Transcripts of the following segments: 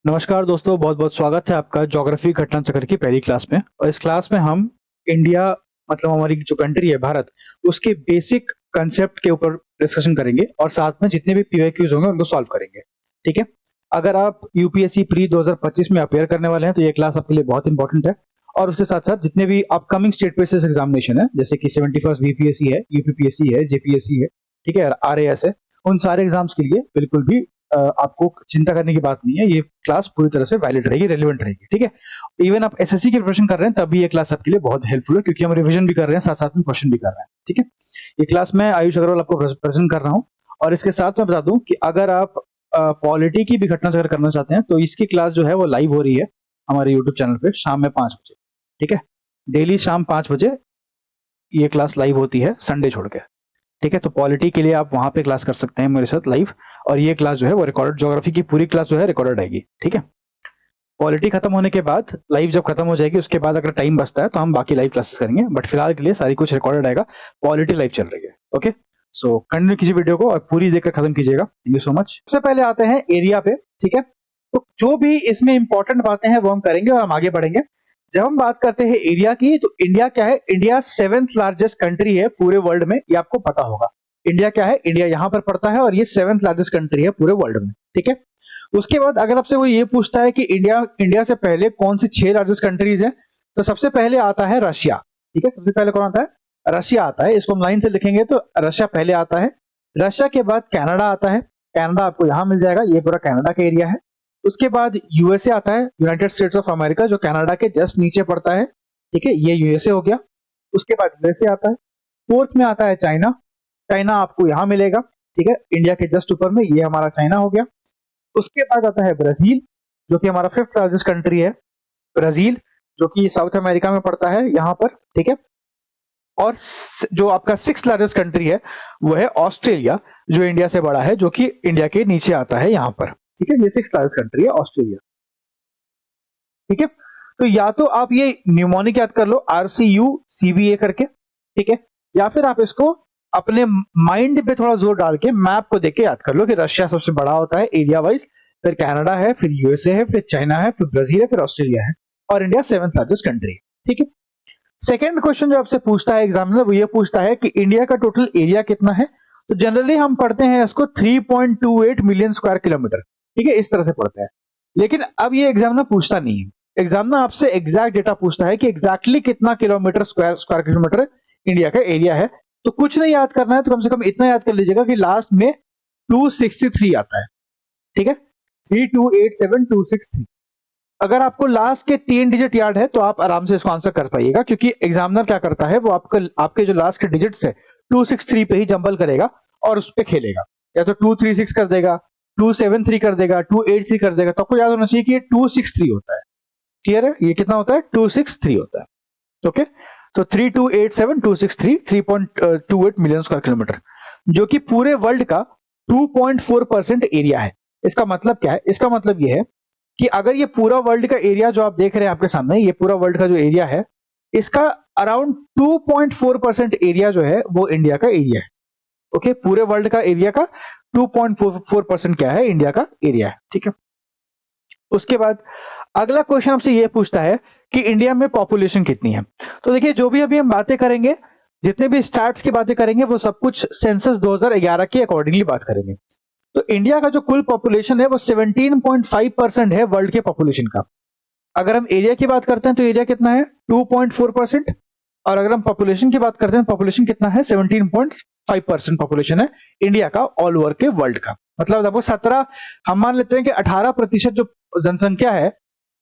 नमस्कार दोस्तों, बहुत बहुत स्वागत है आपका ज्योग्राफी घटना चक्र की पहली क्लास में। और इस क्लास में हम इंडिया मतलब हमारी जो कंट्री है भारत, उसके बेसिक कंसेप्ट के ऊपर डिस्कशन करेंगे और साथ में जितने भी पीवाईक्यूज होंगे उनको सॉल्व करेंगे। ठीक है। अगर आप यूपीएससी प्री 2025 में अपेयर करने वाले हैं तो ये क्लास आपके लिए बहुत इंपॉर्टेंट है। और उसके साथ साथ जितने भी अपकमिंग स्टेट बेसिस एग्जामिनेशन है, जैसे कि 71st बीपीएससी है, यूपीपीएससी है, जेपीएससी है, ठीक है, आरएएस है, उन सारे एग्जाम्स के लिए बिल्कुल भी आपको चिंता करने की बात नहीं है। ये क्लास पूरी तरह से वैलिड रहेगी, रेलिवेंट रहेगी। ठीक है। इवन आप एसएससी की प्रिपरेशन कर रहे हैं तब भी ये क्लास आपके लिए बहुत हेल्पफुल है, क्योंकि हम रिवीजन भी कर रहे हैं, साथ साथ में क्वेश्चन भी कर रहे हैं। ठीक है। ये क्लास मैं आयुष अग्रवाल आपको प्रेजेंट कर रहा हूँ। और इसके साथ मैं बता दूं कि अगर आप पॉलिटी की भी घटना चक्र करना चाहते हैं तो इसकी क्लास जो है वो लाइव हो रही है हमारे यूट्यूब चैनल पे शाम में 5 बजे। ठीक है। डेली शाम 5 बजे ये क्लास लाइव होती है, संडे छोड़ के। ठीक है। तो पॉलिटी के लिए आप वहां पे क्लास कर सकते हैं मेरे साथ लाइव। और ये क्लास जो है वो रिकॉर्डेड, ज्योग्राफी की पूरी क्लास जो है रिकॉर्डेड आएगी। ठीक है। पॉलिटी खत्म होने के बाद, लाइव जब खत्म हो जाएगी उसके बाद अगर टाइम बचता है तो हम बाकी लाइव क्लासेस करेंगे, बट फिलहाल के लिए सारी कुछ रिकॉर्डेड आएगा। पॉलिटी लाइव चल रही है। ओके। सो कंटिन्यू कीजिए वीडियो को और पूरी देखकर खत्म कीजिएगा। Thank you so much. सबसे पहले आते हैं एरिया पे। ठीक है। तो जो भी इसमें इंपॉर्टेंट बातें हैं वो हम करेंगे और हम आगे बढ़ेंगे। जब हम बात करते हैं एरिया की, तो इंडिया क्या है? इंडिया 7th लार्जेस्ट कंट्री है पूरे वर्ल्ड में, ये आपको पता होगा। इंडिया क्या है? इंडिया यहां पर पड़ता है और ये 7th लार्जेस्ट कंट्री है पूरे वर्ल्ड में। ठीक है। उसके बाद अगर आपसे वो ये पूछता है कि इंडिया से पहले कौन सी 6 लार्जेस्ट कंट्रीज हैं, तो सबसे पहले आता है रशिया। ठीक है। सबसे पहले कौन आता है? रशिया आता है। इसको हम लाइन से लिखेंगे तो रशिया पहले आता है। रशिया के बाद कनाडा आता है। कनाडा आपको यहां मिल जाएगा, ये पूरा कनाडा का एरिया है। उसके बाद यूएसए आता है, यूनाइटेड स्टेट्स ऑफ अमेरिका, जो कनाडा के जस्ट नीचे पड़ता है। ठीक है, ये यूएसए हो गया। उसके बाद यूएसए आता है। फोर्थ में आता है चाइना। चाइना आपको यहां मिलेगा। ठीक है, इंडिया के जस्ट ऊपर में, ये हमारा चाइना हो गया। उसके बाद आता है ब्राजील, जो कि हमारा 5th लार्जेस्ट कंट्री है। ब्राजील जो कि साउथ अमेरिका में पड़ता है यहां पर। ठीक है। और जो आपका 6th लार्जेस्ट कंट्री है वो है ऑस्ट्रेलिया, जो इंडिया से बड़ा है, जो कि इंडिया के नीचे आता है यहां पर। ठीक है, ये 6th लार्जेस्ट कंट्री है ऑस्ट्रेलिया। ठीक है। तो या तो आप ये न्यूमोनिक याद कर लो, RCU CBA करके। ठीक है। या फिर आप इसको अपने माइंड पे थोड़ा जोर डाल के मैप को देख के याद कर लो कि रशिया सबसे बड़ा होता है एरिया वाइज, फिर कनाडा है, फिर यूएसए है, फिर चाइना है, फिर ब्राजील है, फिर ऑस्ट्रेलिया है, और इंडिया 7th लार्जेस्ट कंट्री है। ठीक है। सेकेंड क्वेश्चन जो आपसे पूछता है एग्जामिनर, वो ये पूछता है कि इंडिया का टोटल एरिया कितना है। तो जनरली हम पढ़ते हैं इसको 3.28 मिलियन स्क्वायर किलोमीटर। ठीक है, इस तरह से पढ़ते हैं। लेकिन अब ये एग्जामिनर पूछता नहीं है। एग्जामिनर आपसे एग्जैक्ट डेटा पूछता है कि एग्जैक्टली कितना किलोमीटर स्क्वायर किलोमीटर इंडिया का एरिया है। तो कुछ नहीं याद करना है, तो कम से कम इतना याद कर लीजिएगा कि लास्ट में 263 आता है। ठीक है, 3287263। अगर आपको लास्ट के 3 डिजिट याद है तो आप आराम से इसको आंसर कर पाइएगा, क्योंकि एग्जामिनर क्या करता है, वो आपके जो लास्ट के डिजिट्स है 263 पे ही जंबल करेगा और उस पर खेलेगा। या तो 236 कर देगा, 273 कर देगा, 283 कर देगा। तो आपको याद होना चाहिए कि ये 263 होता है। क्लियर है? ये कितना होता है? 263 होता है। ओके। तो 3287263, 3.28 मिलियन स्क्वायर किलोमीटर, जो कि पूरे वर्ल्ड का 2.4% एरिया है। इसका मतलब क्या है? इसका मतलब ये है कि अगर ये पूरा वर्ल्ड का एरिया जो आप देख रहे हैं आपके सामने, ये पूरा वर्ल्ड का जो एरिया है, इसका अराउंड 2.4% एरिया जो है वो इंडिया का एरिया है। ओके। पूरे वर्ल्ड का एरिया का 2.4% क्या है? इंडिया का एरिया है। ठीक है। उसके बाद अगला क्वेश्चन आपसे ये पूछता है कि इंडिया में पॉपुलेशन कितनी है। तो देखिए, जो भी अभी हम बातें करेंगे, जितने भी स्टैट्स की बातें करेंगे, वो सब कुछ सेंसस 2011 के अकॉर्डिंगली बात करेंगे। तो इंडिया का जो कुल पॉपुलेशन है वो 17.5% है वर्ल्ड के पॉपुलेशन का। अगर हम एरिया की बात करते हैं तो एरिया कितना है? 2.4%। और अगर हम पॉपुलेशन की बात करते हैं, पॉपुलेशन कितना है? 17.5% पॉपुलेशन है इंडिया का ऑल ओवर के वर्ल्ड का। मतलब देखो 17, हम मान लेते हैं कि 18% जो जनसंख्या है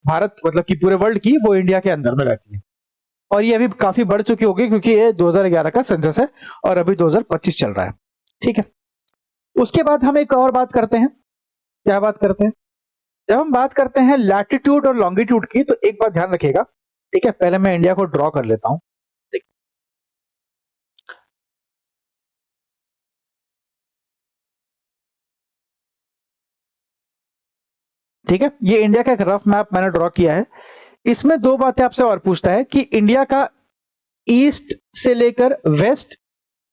भारत मतलब कि पूरे वर्ल्ड की, वो इंडिया के अंदर में रहती है। और ये अभी काफी बढ़ चुकी होगी, क्योंकि ये 2011 का सेंसस है और अभी 2025 चल रहा है। ठीक है। उसके बाद हम एक और बात करते हैं। क्या बात करते हैं? जब हम बात करते हैं लैटिट्यूड और लॉन्गिट्यूड की, तो एक बात ध्यान रखिएगा। ठीक है, पहले मैं इंडिया को ड्रॉ कर लेता हूं। ठीक है, ये इंडिया का एक रफ मैप मैंने ड्रॉ किया है। इसमें दो बातें आपसे और पूछता है कि इंडिया का ईस्ट से लेकर वेस्ट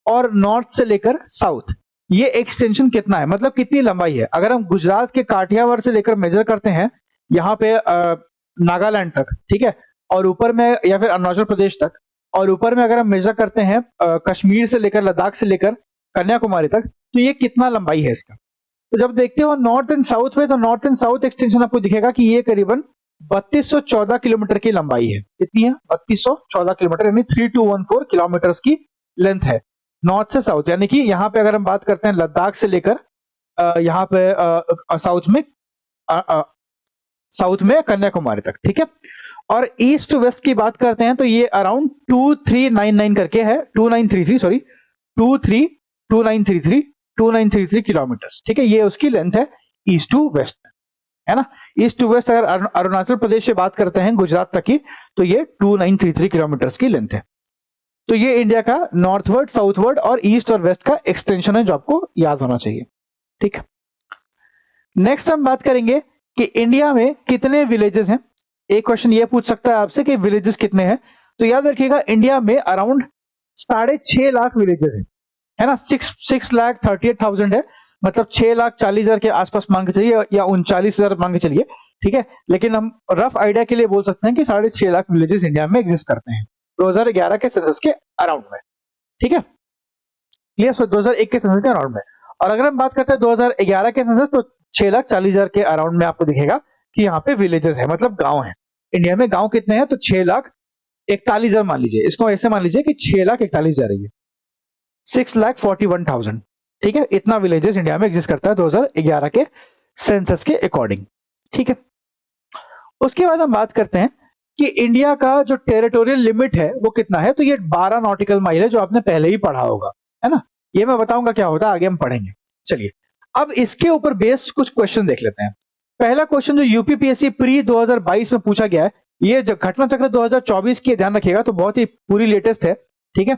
और नॉर्थ से लेकर साउथ, ये एक्सटेंशन कितना है, मतलब कितनी लंबाई है। अगर हम गुजरात के काठियावाड़ से लेकर मेजर करते हैं, यहाँ पे नागालैंड तक, ठीक है, और ऊपर में या फिर अरुणाचल प्रदेश तक, और ऊपर में अगर हम मेजर करते हैं कश्मीर से लेकर लद्दाख से लेकर कन्याकुमारी तक, तो ये कितना लंबाई है इसका। तो जब देखते हो नॉर्थ एंड साउथ में, तो नॉर्थ एंड साउथ एक्सटेंशन आपको दिखेगा कि ये करीबन 3214 किलोमीटर की लंबाई है। कितनी है? 3214 किलोमीटर, यानी 3214 किलोमीटर की लेंथ है नॉर्थ से साउथ। यानी कि यहाँ पे अगर हम बात करते हैं लद्दाख से लेकर यहाँ पे साउथ में कन्याकुमारी तक, ठीक है। और ईस्ट टू वेस्ट की बात करते हैं तो ये अराउंड 2399 करके है, 2933 सॉरी 2933 किलोमीटर, ठीक है। ये उसकी लेंथ है ईस्ट टू वेस्ट, है ना। ईस्ट टू वेस्ट अगर अरुणाचल प्रदेश से बात करते हैं गुजरात तक की, तो ये 2933 किलोमीटर की लेंथ है। तो ये इंडिया का नॉर्थवर्ड, साउथवर्ड और ईस्ट और वेस्ट का एक्सटेंशन है जो आपको याद होना चाहिए, ठीक है। नेक्स्ट हम बात करेंगे कि इंडिया में कितने विलेजेस हैं। एक क्वेश्चन ये पूछ सकता है आपसे कि विलेजेस कितने हैं, तो याद रखिएगा इंडिया में अराउंड 6.5 लाख विलेजेस हैं, है ना। 6,38,000 है, मतलब 6,40,000 के आसपास मान के चलिए, या 39,000 मान के चलिए, ठीक है। लेकिन हम रफ आइडिया के लिए बोल सकते हैं कि 6.5 लाख विलेजेस इंडिया में एग्जिस्ट करते हैं 2011 के सेंसस के अराउंड में, ठीक है। क्लियर? सो 2001 के सेंसस के अराउंड में। और अगर हम बात करते हैं 2011 के सेंसस, तो 6,40,000 के अराउंड में आपको दिखेगा कि यहाँ पे विलेजेस है, मतलब गांव है। इंडिया में गांव कितने हैं? तो 6,41,000 मान लीजिए, इसको ऐसे मान लीजिए कि 6,41,000 है, 6,41,000, ठीक है। इतना विलेजेस इंडिया में एग्जिस्ट करता है 2011 के सेंसस के अकॉर्डिंग, ठीक है। उसके बाद हम बात करते हैं कि इंडिया का जो टेरिटोरियल लिमिट है वो कितना है, तो ये 12 नॉटिकल माइल है, जो आपने पहले ही पढ़ा होगा, है ना। ये मैं बताऊंगा क्या होता है, आगे हम पढ़ेंगे। चलिए अब इसके ऊपर बेस्ड कुछ क्वेश्चन देख लेते हैं। पहला क्वेश्चन जो यूपीपीएससी प्री 2022 में पूछा गया है, ये जो घटना चक्र 2024 की ध्यान रखिएगा, तो बहुत ही पूरी लेटेस्ट है, ठीक है।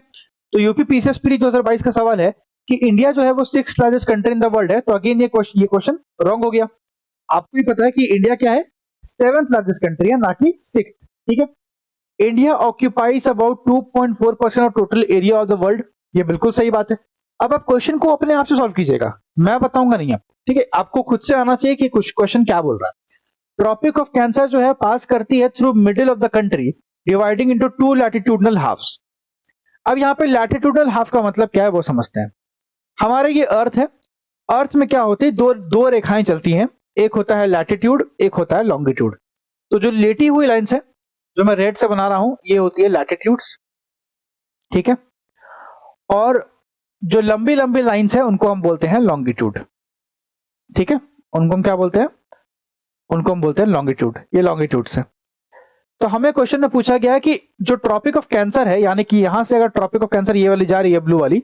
तो यूपीपीएससी प्री 2022 का सवाल है कि इंडिया जो है वो 6th largest country in the world है। तो अगेन ये क्वेश्चन रॉन्ग हो गया। आपको ही पता है कि इंडिया क्या है, 7th लार्जेस्ट कंट्री है, ना कि 6th, ठीक है। India occupies about 2.4% of total area of the world, ये बिल्कुल सही बात है। अब आप क्वेश्चन को अपने आप से सॉल्व कीजिएगा, मैं बताऊंगा नहीं आपको, ठीक है। आपको खुद से आना चाहिए कि कुछ क्वेश्चन क्या बोल रहा है। ट्रॉपिक ऑफ कैंसर जो है पास करती है through middle of the country, dividing into 2 latitudinal halves. अब यहाँ पे लैटिट्यूडनल हाफ का मतलब क्या है वो समझते हैं। हमारे ये अर्थ है, अर्थ में क्या होती है, दो रेखाएं चलती हैं, एक होता है लैटिट्यूड, एक होता है लॉन्गिट्यूड। तो जो लेटी हुई लाइंस है, जो मैं रेड से बना रहा हूं, ये होती है लैटिट्यूड्स, ठीक है। और जो लंबी लंबी लाइंस है उनको हम बोलते हैं लॉन्गिट्यूड, ठीक है। उनको हम क्या बोलते हैं? उनको हम बोलते हैं लॉन्गिट्यूड। ये लॉन्गिट्यूड है। तो हमें क्वेश्चन में पूछा गया है कि जो ट्रॉपिक ऑफ कैंसर है, यानी कि यहां से अगर ट्रॉपिक ऑफ कैंसर ये वाली जा रही है, ब्लू वाली,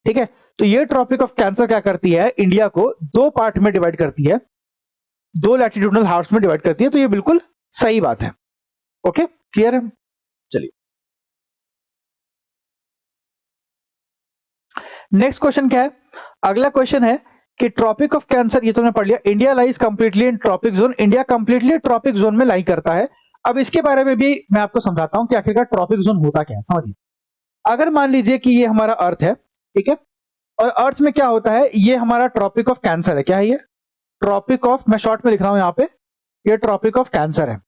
ठीक है, तो ये ट्रॉपिक ऑफ कैंसर क्या करती है, इंडिया को 2 पार्ट में डिवाइड करती है, 2 लैटिट्यूडनल हाफ्स में डिवाइड करती है। तो ये बिल्कुल सही बात है। ओके, क्लियर है? चलिए नेक्स्ट क्वेश्चन क्या है। अगला क्वेश्चन है कि ट्रॉपिक ऑफ कैंसर, ये तुमने पढ़ लिया। India lies completely in tropic zone, India completely tropic zone में लाई करता है। अब इसके बारे में भी मैं आपको समझाता हूं कि आखिरकार ट्रॉपिक जोन होता क्या है, समझिए। अगर मान लीजिए कि ये हमारा अर्थ है, ठीक है, और अर्थ में क्या होता है, ये हमारा ट्रॉपिक ऑफ कैंसर है। क्या है ये? ट्रॉपिक ऑफ, मैं शॉर्ट में लिख रहा हूं यहां पे, ये ट्रॉपिक ऑफ कैंसर है।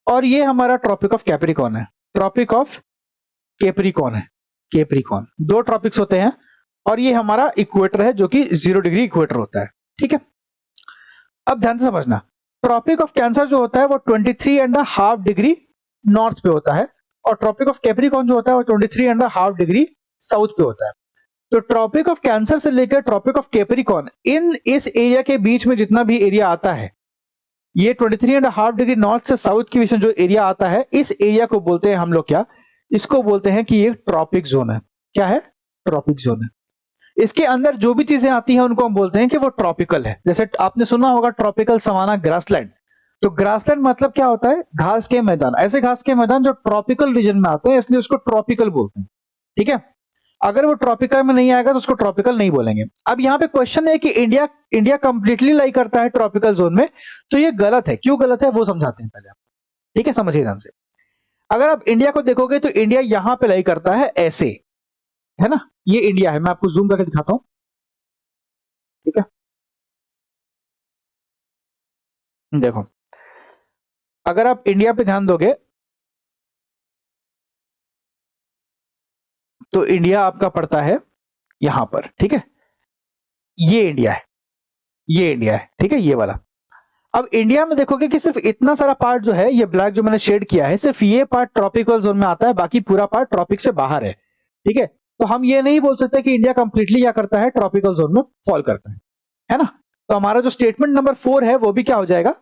और ये हमारा ट्रॉपिक ऑफ कैप्रिकॉर्न है, ट्रॉपिक ऑफ कैप्रिकॉर्न है, कैप्रिकॉर्न। 2 ट्रॉपिक्स होते हैं, और ये हमारा इक्वेटर है जो कि 0 डिग्री इक्वेटर होता है, ठीक है। अब ध्यान से समझना, ट्रॉपिक ऑफ कैंसर जो होता है वो 23.5 डिग्री नॉर्थ पे होता है, और ट्रॉपिक ऑफ कैप्रिकॉर्न जो होता है वो 23.5 डिग्री साउथ पे होता है। तो ट्रॉपिक ऑफ कैंसर से लेकर ट्रॉपिक ऑफ कैप्रिकॉर्न, इस एरिया के बीच में जितना भी एरिया आता है, ये 23.5 डिग्री नॉर्थ से साउथ के बीच में जो एरिया आता है, इस एरिया को बोलते हैं हम लोग क्या, इसको बोलते हैं कि ये ट्रॉपिक जोन है। क्या है? ट्रॉपिक जोन है। इसके अंदर जो भी चीजें आती हैं उनको हम बोलते हैं कि वो ट्रॉपिकल है। जैसे आपने सुना होगा ट्रॉपिकल सवाना ग्रासलैंड, तो ग्रासलैंड मतलब क्या होता है? घास के मैदान। ऐसे घास के मैदान जो ट्रॉपिकल रीजन में आते हैं, इसलिए उसको ट्रॉपिकल बोलते हैं, ठीक है। अगर वो ट्रॉपिकल में नहीं आएगा तो उसको ट्रॉपिकल नहीं बोलेंगे। अब यहाँ पे क्वेश्चन है कि इंडिया कंप्लीटली लाई करता है ट्रॉपिकल जोन में, तो ये गलत है। क्यों गलत है वो समझाते हैं पहले आप, ठीक है, समझिए ध्यान से। अगर आप इंडिया को देखोगे तो इंडिया यहां पे लाई करता है ऐसे, है ना। ये इंडिया है, मैं आपको जूम करके दिखाता हूं, ठीक है। देखो, अगर आप इंडिया पे ध्यान दोगे तो इंडिया आपका पड़ता है यहां पर, ठीक है। ये इंडिया है, ये इंडिया है, ठीक है, ये वाला। अब इंडिया में देखोगे कि सिर्फ इतना सारा पार्ट जो है, ये ब्लैक जो मैंने शेड किया है, सिर्फ ये पार्ट ट्रॉपिकल जोन में आता है, बाकी पूरा पार्ट ट्रॉपिक से बाहर है, ठीक है। तो हम ये नहीं बोल सकते कि इंडिया कंप्लीटली क्या करता है, ट्रॉपिकल जोन में फॉल करता है ना। तो हमारा जो स्टेटमेंट नंबर 4 है वो भी क्या हो जाएगा,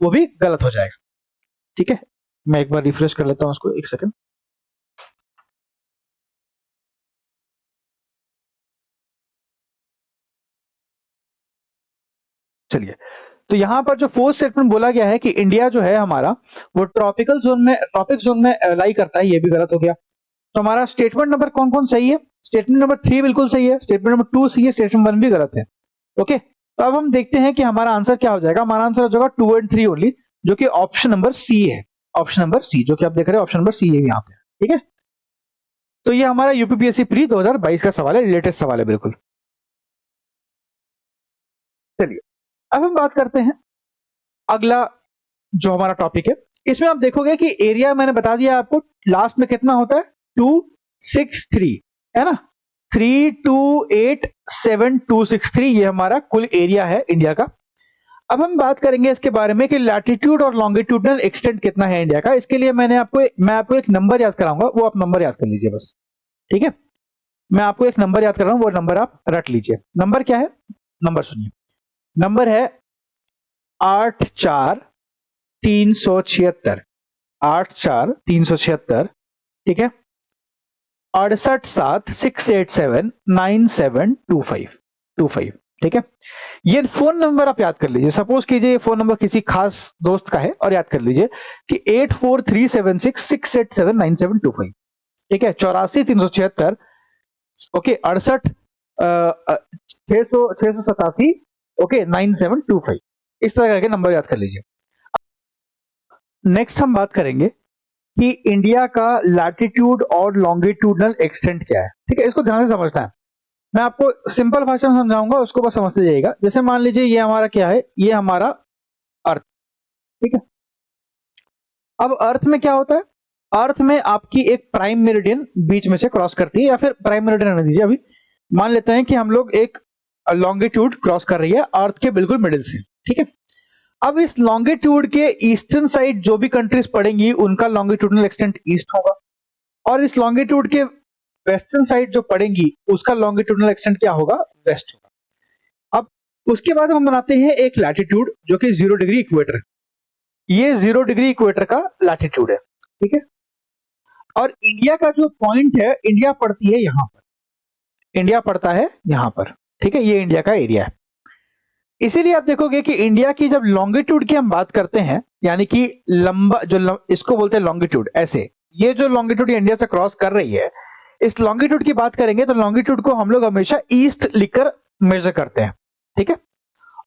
वो भी गलत हो जाएगा, ठीक है। मैं एक बार रिफ्रेश कर लेता हूं उसको, एक सेकंड। चलिए, तो यहां पर जो फोर्थ स्टेटमेंट बोला गया है कि इंडिया जो है हमारा वो ट्रॉपिकल जोन में, ट्रॉपिक जोन में लाई करता है, ये भी गलत हो गया। तो हमारा स्टेटमेंट नंबर कौन कौन सही है, स्टेटमेंट नंबर 3 बिल्कुल सही है, स्टेटमेंट नंबर 2 सही है, स्टेटमेंट 1 भी गलत है। ओके, तो अब हम देखते हैं कि हमारा आंसर क्या हो जाएगा। हमारा आंसर हो जाएगा 2 एंड 3 ओनली, जो कि ऑप्शन नंबर सी है। ऑप्शन नंबर सी जो कि आप देख रहे हैं, ऑप्शन नंबर सी है यहाँ पे, ठीक है। तो ये हमारा यूपीपीएससी प्री 2022 का सवाल है, लेटेस्ट सवाल है बिल्कुल। चलिए, अब हम बात करते हैं अगला जो हमारा टॉपिक है। इसमें आप देखोगे कि एरिया मैंने बता दिया आपको, लास्ट में कितना होता है, 263, है ना। 3287263 ये हमारा कुल एरिया है इंडिया का। अब हम बात करेंगे इसके बारे में कि लैटिट्यूड और लॉन्गिट्यूडनल एक्सटेंट कितना है इंडिया का। इसके लिए मैं आपको एक नंबर याद कराऊंगा, वो आप नंबर याद कर लीजिए बस, ठीक है। मैं आपको एक नंबर याद कर रहा हूं, वो नंबर आप रट लीजिए। नंबर क्या है, नंबर सुनिए, नंबर है 84376, 84376, ठीक है। 6876879725, ठीक है। ये फोन नंबर आप याद कर लीजिए। सपोज कीजिए ये फोन नंबर किसी खास दोस्त का है और याद कर लीजिए कि 843766879725, ठीक है। 84 376, ओके, 68 687, ओके, 9725, इस तरह के नंबर याद कर लीजिए। नेक्स्ट हम बात करेंगे कि इंडिया का लैटिट्यूड और लॉन्गिट्यूडनल एक्सटेंट क्या है, ठीक है। इसको ध्यान से समझना है, मैं आपको सिंपल भाषा में समझाऊंगा, उसको बस समझते जाइएगा। जैसे मान लीजिए ये हमारा क्या है, ये हमारा अर्थ, ठीक है। अब अर्थ में क्या होता है, अर्थ में आपकी एक प्राइम मेरिडियन बीच में से क्रॉस करती है, या फिर प्राइम मेरिडियन रहने दीजिए अभी, मान लेते हैं कि हम लोग एक लॉन्गिट्यूड क्रॉस कर रही है अर्थ के बिल्कुल मिडिल से, ठीक है। अब इस लॉन्गिट्यूड के ईस्टर्न साइड जो भी कंट्रीज पड़ेंगी उनका लॉन्गिट्यूडनल एक्सटेंट ईस्ट होगा, और इस लॉन्गिट्यूड के वेस्टर्न साइड जो पड़ेंगी उसका लॉन्गिट्यूडनल एक्सटेंट क्या होगा, वेस्ट होगा। अब उसके बाद हम बनाते हैं एक लैटिट्यूड जो कि 0 डिग्री इक्वेटर, ये 0 डिग्री इक्वेटर का लैटिट्यूड है, ठीक है। और इंडिया का जो पॉइंट है, इंडिया पड़ती है यहां पर, इंडिया पड़ता है यहां पर, ठीक है। ये इंडिया का एरिया है। इसीलिए आप देखोगे कि इंडिया की जब लॉन्गिट्यूड की हम बात करते हैं, यानी कि लंबा जो इसको बोलते हैं लॉन्गिट्यूड, ऐसे ये जो लॉन्गिट्यूड इंडिया से क्रॉस कर रही है, इस लॉन्गिट्यूड की बात करेंगे तो लॉन्गिट्यूड को हम लोग हमेशा ईस्ट लिखकर मेजर करते हैं, ठीक है।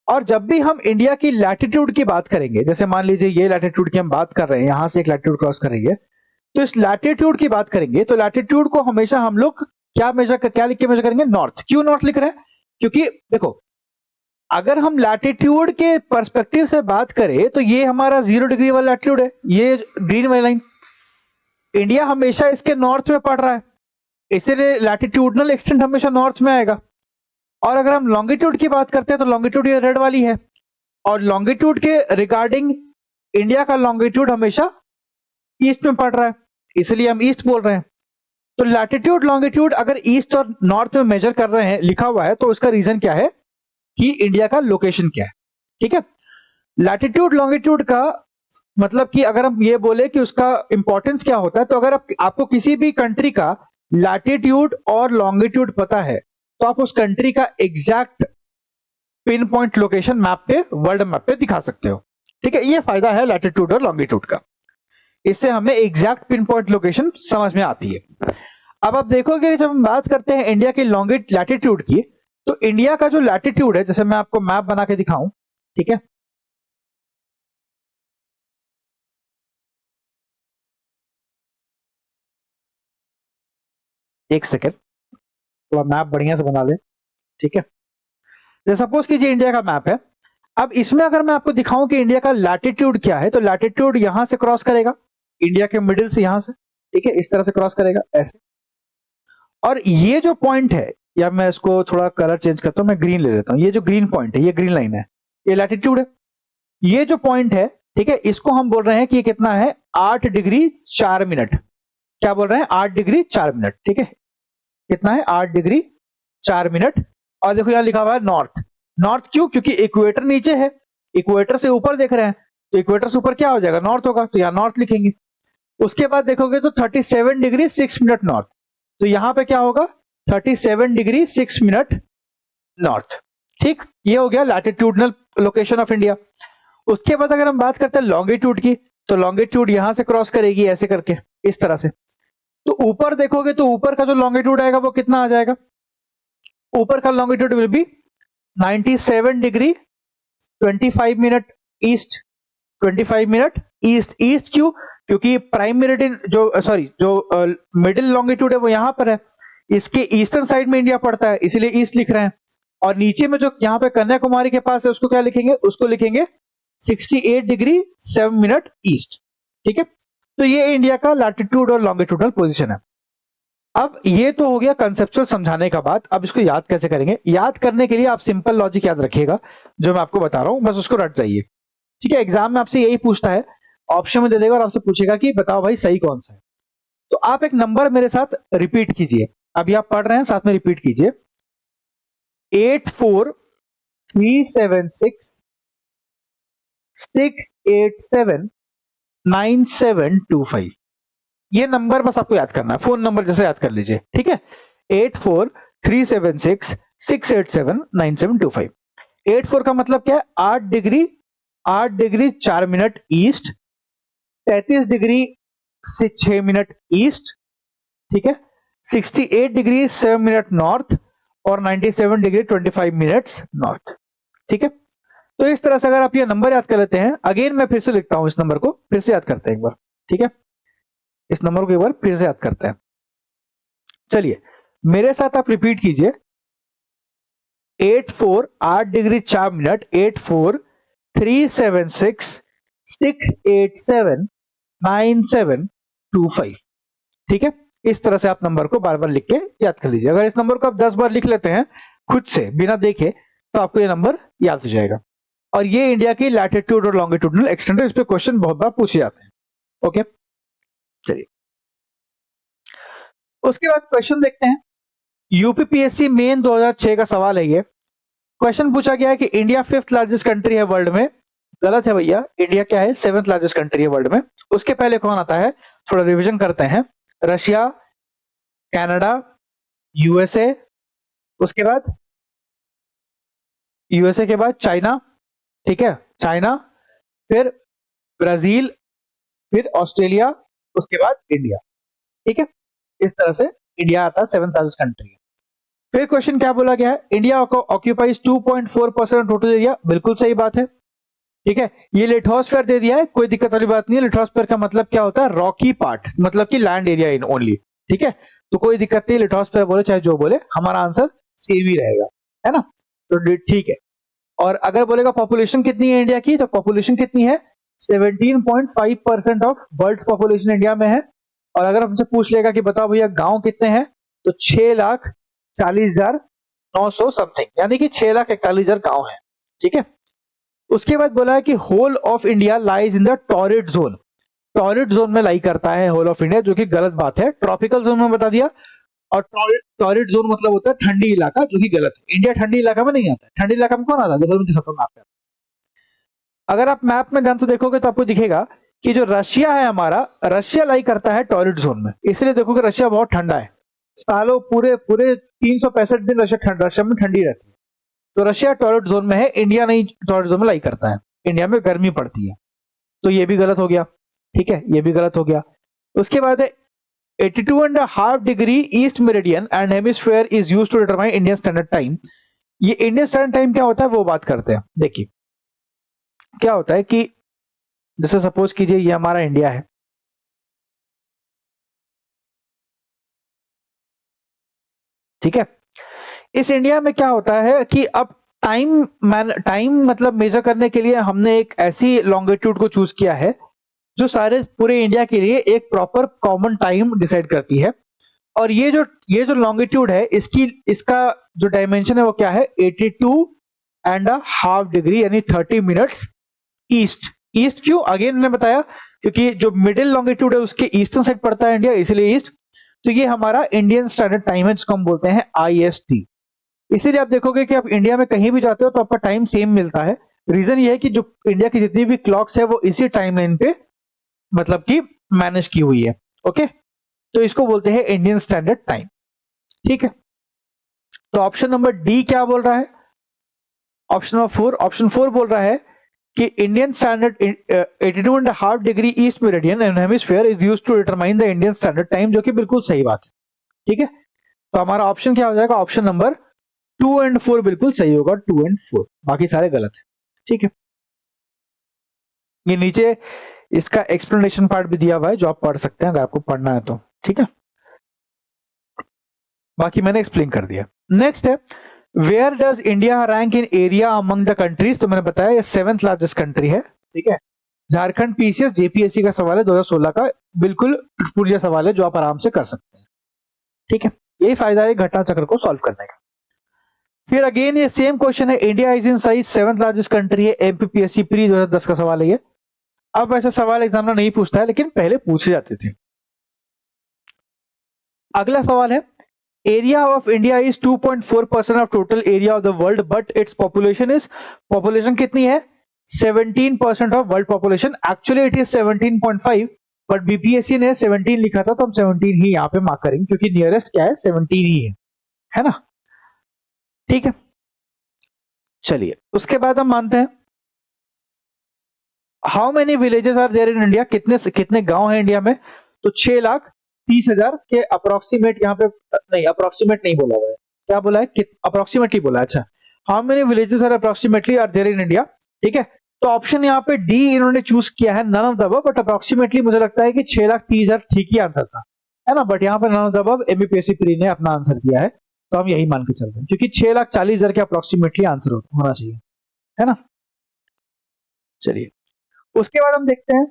और जब भी हम इंडिया की लैटिट्यूड की बात करेंगे, जैसे मान लीजिए ये लैटिट्यूड की हम बात कर रहे हैं, यहां से एक लैटिट्यूड क्रॉस कर रही है, तो इस लैटिट्यूड की बात करेंगे तो लैटिट्यूड को हमेशा हम लोग क्या लिख के मेजर करेंगे, नॉर्थ। क्यों नॉर्थ लिख रहे हैं, क्योंकि देखो अगर हम लैटिट्यूड के पर्सपेक्टिव से बात करें तो ये हमारा 0 डिग्री वाला लैटिट्यूड है, ये ग्रीन वाली लाइन, इंडिया हमेशा इसके नॉर्थ में पड़ रहा है, इसलिए लैटिट्यूडनल एक्सटेंट हमेशा नॉर्थ में आएगा। और अगर हम लॉन्गिट्यूड की बात करते हैं तो लॉन्गिट्यूड ये रेड वाली है, और लॉन्गिट्यूड के रिगार्डिंग इंडिया का लॉन्गिट्यूड हमेशा ईस्ट में पड़ रहा है, इसलिए हम ईस्ट बोल रहे हैं। तो लैटिट्यूड लॉन्गिट्यूड अगर ईस्ट और नॉर्थ में मेजर कर रहे हैं, लिखा हुआ है, तो उसका रीजन क्या है कि इंडिया का लोकेशन क्या है, ठीक है। लैटिट्यूड लॉन्गिट्यूड का मतलब कि अगर हम ये बोले कि उसका इंपॉर्टेंस क्या होता है, तो अगर आपको किसी भी कंट्री का लैटिट्यूड और लॉन्गिट्यूड पता है तो आप उस कंट्री का exact pin point location map पे, वर्ल्ड मैप पे दिखा सकते हो, ठीक है। ये फायदा है लैटिट्यूड और लॉन्गिट्यूड का, इससे हमें एग्जैक्ट पिन पॉइंट लोकेशन समझ में आती है। अब आप देखोगे जब हम बात करते हैं इंडिया की लैटिट्यूड की, तो इंडिया का जो लैटिट्यूड है, जैसे मैं आपको मैप बना के दिखाऊं, ठीक है। एक सेकेंड, तो मैप बढ़िया से बना ले, ठीक है। जैसे सपोज कीजिए इंडिया का मैप है, अब इसमें अगर मैं आपको दिखाऊं कि इंडिया का लैटिट्यूड क्या है, तो लैटिट्यूड यहां से क्रॉस करेगा, इंडिया के मिडिल से यहां से, ठीक है, इस तरह से क्रॉस करेगा ऐसे। और ये जो पॉइंट है, या मैं इसको थोड़ा कलर चेंज करता हूं, मैं ग्रीन ले लेता हूं, ये जो ग्रीन पॉइंट है, ये ग्रीन लाइन है, ये लैटिट्यूड है। ये जो पॉइंट है, ठीक है, इसको हम बोल रहे हैं कि ये कितना है, 8 डिग्री 4 मिनट। क्या बोल रहे हैं, 8 डिग्री 4 मिनट, ठीक है, कितना है, 8 डिग्री 4 मिनट। और देखो यहां लिखा हुआ है नॉर्थ। नॉर्थ क्यों, क्योंकि इक्वेटर नीचे है, इक्वेटर से ऊपर देख रहे हैं, तो इक्वेटर से ऊपर क्या हो जाएगा, नॉर्थ होगा, तो यहां नॉर्थ लिखेंगे। उसके बाद देखोगे तो 37 डिग्री 6 मिनट नॉर्थ, तो यहां पे क्या होगा, 37 डिग्री 6 मिनट नॉर्थ। ठीक, ये हो गया लैटिट्यूडनल लोकेशन ऑफ इंडिया। उसके बाद अगर हम बात करते हैं लॉन्गिट्यूड की, तो लॉन्गिट्यूड यहां से क्रॉस करेगी ऐसे करके, इस तरह से। तो ऊपर देखोगे तो ऊपर का जो लॉन्गिट्यूड आएगा वो कितना आ जाएगा, ऊपर का longitude will be 97 degree 25 minute east. 25 minute east. East क्यों, क्योंकि प्राइम मेरिडियन जो सॉरी जो मिडिल लॉन्गिट्यूड है वो यहां पर है, इसके ईस्टर्न साइड में इंडिया पड़ता है, इसीलिए ईस्ट लिख रहे हैं। और नीचे में जो यहाँ पे कन्याकुमारी के पास है उसको क्या लिखेंगे, उसको लिखेंगे 68 डिग्री 7 मिनट ईस्ट। ठीक है, तो ये इंडिया का लैटिट्यूड और लॉन्गिट्यूडनल पोजीशन है। अब ये तो हो गया कंसेप्चुअल समझाने का बात। अब इसको याद कैसे करेंगे, याद करने के लिए आप सिंपल लॉजिक याद रखिएगा, जो मैं आपको बता रहा हूं, बस उसको रट जाइए। ठीक है, एग्जाम में आपसे यही पूछता है, ऑप्शन में दे देगा और आपसे पूछेगा कि बताओ भाई सही कौन सा है। तो आप एक नंबर मेरे साथ रिपीट कीजिए, अभी आप पढ़ रहे हैं साथ में रिपीट कीजिए, 843766879725। ये नंबर बस आपको याद करना है, फोन नंबर जैसे याद कर लीजिए। ठीक है, 843766879725। 84 का मतलब क्या है, 8 degree 4 minute east, 33 degree 6 minute east, ठीक है, 68 डिग्री 7 मिनट नॉर्थ, और 97 डिग्री 25 मिनट्स नॉर्थ। ठीक है, तो इस तरह से अगर आप ये नंबर याद कर लेते हैं, अगेन मैं फिर से लिखता हूं, इस नंबर को फिर से याद करते हैं एक बार। ठीक है, इस नंबर को एक बार फिर से याद करते हैं। चलिए मेरे साथ आप रिपीट कीजिए, 8 डिग्री 4 मिनट 843766879725। ठीक है, इस तरह से आप नंबर को बार बार लिख के याद कर लीजिए। अगर इस नंबर को आप 10 बार लिख लेते हैं खुद से बिना देखे, तो आपको ये नंबर याद हो जाएगा। और ये इंडिया की लैटिट्यूड और लॉन्गिट्यूडनल एक्सटेंट है, इस पे क्वेश्चन बहुत बार पूछे जाते हैं। ओके, चलिए उसके बाद क्वेश्चन देखते हैं। यूपीपीएससी मेन 2006 का सवाल है ये। क्वेश्चन पूछा गया है कि इंडिया 5th लार्जेस्ट कंट्री है वर्ल्ड में। गलत है भैया, इंडिया क्या है, 7th लार्जेस्ट कंट्री है वर्ल्ड में। उसके पहले कौन आता है, थोड़ा रिवीजन करते हैं। रशिया, कनाडा, यूएसए, उसके बाद यूएसए के बाद चाइना, ठीक है, चाइना, फिर ब्राजील, फिर ऑस्ट्रेलिया, उसके बाद इंडिया। ठीक है, इस तरह से इंडिया आता है 7th लार्जेस्ट कंट्री। फिर क्वेश्चन क्या बोला गया है, इंडिया ऑक्यूपाइज 2.4% टोटल एरिया। बिल्कुल सही बात है। ठीक है, ये लिथोस्फीयर दे दिया है, कोई दिक्कत वाली बात नहीं है। लिथोस्फीयर का मतलब क्या होता है, रॉकी पार्ट, मतलब कि लैंड एरिया इन ओनली। ठीक है, तो कोई दिक्कत नहीं, लिथोस्फीयर बोले चाहे जो बोले, हमारा आंसर सेम ही रहेगा, है ना। तो ठीक है। और अगर बोलेगा पॉपुलेशन कितनी है इंडिया की, तो पॉपुलेशन कितनी है, 17.5% ऑफ वर्ल्ड पॉपुलेशन इंडिया में है। और अगर हमसे पूछ लेगा कि बताओ भैया गांव कितने हैं, तो 6,40,900 समथिंग, यानी कि 6,41,000 गांव है। ठीक है, उसके बाद बोला है कि whole of India lies in the torrid zone. Torrid zone में लाई करता है होल ऑफ इंडिया, जो कि गलत बात है। ट्रॉपिकल जोन में बता दिया, और टॉरिड जोन मतलब होता है ठंडी इलाका, जो कि गलत है। इंडिया ठंडी इलाका में नहीं आता है। ठंडी इलाका में कौन आता है, देखो दिखाता हूं मैप पे। अगर आप मैप में ध्यान से देखोगे तो आपको दिखेगा कि जो रशिया है हमारा, रशिया लाई करता है टॉरिड जोन में, इसलिए देखोगे रशिया बहुत ठंडा है। सालों पूरे पूरे 365 दिन रशिया में ठंडी रहती है। तो रशिया टॉरिड जोन में है, इंडिया नहीं टॉरिड जोन में लाई करता है, इंडिया में गर्मी पड़ती है। तो ये भी गलत हो गया। ठीक है, ये भी गलत हो गया। उसके बाद 82.5 degree east meridian and hemisphere is used to determine Indian standard time. ये इंडियन स्टैंडर्ड टाइम क्या होता है वो बात करते हैं। देखिए क्या होता है कि जैसे सपोज कीजिए ये हमारा इंडिया है, ठीक है। इस इंडिया में क्या होता है कि अब टाइम मतलब मेजर करने के लिए हमने एक ऐसी लॉन्गिट्यूड को चूज किया है जो सारे पूरे इंडिया के लिए एक प्रॉपर कॉमन टाइम डिसाइड करती है। और ये जो लॉन्गिट्यूड है इसका जो डायमेंशन है वो क्या है, 82.5 डिग्री यानी 30 मिनट्स ईस्ट। ईस्ट क्यों, अगेन मैंने बताया क्योंकि जो मिडिल लॉन्गिट्यूड है उसके ईस्टर्न साइड पड़ता है इंडिया, इसलिए ईस्ट। तो ये हमारा इंडियन स्टैंडर्ड टाइम है जिसको हम बोलते हैं IST। इसीलिए आप देखोगे कि आप इंडिया में कहीं भी जाते हो तो आपका टाइम सेम मिलता है। रीजन ये है कि जो इंडिया की जितनी भी क्लॉक्स है वो इसी टाइमलाइन पे मतलब कि मैनेज की हुई है। ओके, तो इसको बोलते हैं इंडियन स्टैंडर्ड टाइम। ठीक है, तो ऑप्शन नंबर डी क्या बोल रहा है, ऑप्शन 4 बोल रहा है कि Indian standard 82.5 degree east meridian and hemisphere is used to determine the Indian standard time, जो कि बिल्कुल सही बात है। ठीक है, तो हमारा ऑप्शन क्या हो जाएगा, ऑप्शन नंबर 2 और 4 बिल्कुल सही होगा, 2 और 4, बाकी सारे गलत है। ठीक है, ये नीचे इसका एक्सप्लेनेशन पार्ट भी दिया हुआ है जो आप पढ़ सकते हैं अगर आपको पढ़ना है तो। ठीक है, बाकी मैंने एक्सप्लेन कर दिया। नेक्स्ट है, where does India rank in area among the countries, तो मैंने बताया ये 7th लार्जेस्ट कंट्री है। ठीक है, झारखंड PCS JPSC का सवाल है 2016 का, बिल्कुल पुलिया सवाल है जो आप आराम से कर सकते हैं। ठीक है, यही फायदा है घटना चक्र को सॉल्व करने का। फिर अगेन ये सेम क्वेश्चन है, India is in size 7th largest country है, MPPSC प्री 2010 का सवाल है ये। अब ऐसा सवाल एग्जामिनर नहीं पूछता है लेकिन पहले पूछे जाते थे। अगला सवाल है, area of India is 2.4% of total area of the world but its population कितनी है, 17% of world population. Actually it is 17.5, but BPSC ने 17 लिखा था तो हम 17 ही यहाँ पे मार्क करेंगे क्योंकि नियरेस्ट क्या है 17 ही है ना। ठीक है, चलिए उसके बाद हम मानते हैं how many villages are there in India, कितने गांव हैं इंडिया में, तो 6,30,000 के अप्रोक्सीमेट यहाँ पे, नहीं अप्रोक्सीमेट नहीं बोला हुआ है, क्या बोला है, अप्रोक्सीमेटली बोला है। अच्छा, how many villages are approximately are there in India. ठीक है, तो ऑप्शन यहाँ पे डी इन्होंने चूज किया है, none of the above, but approximately मुझे लगता है कि 6,30,000 ठीक ही आंसर था, है ना। बट यहाँ पे none of the above MPPSC pre ने अपना आंसर दिया है, तो हम यही मान के चल रहे हैं क्योंकि 6,40,000 के अप्रोक्सीमेटली आंसर होना चाहिए, है ना। चलिए उसके बाद हम देखते हैं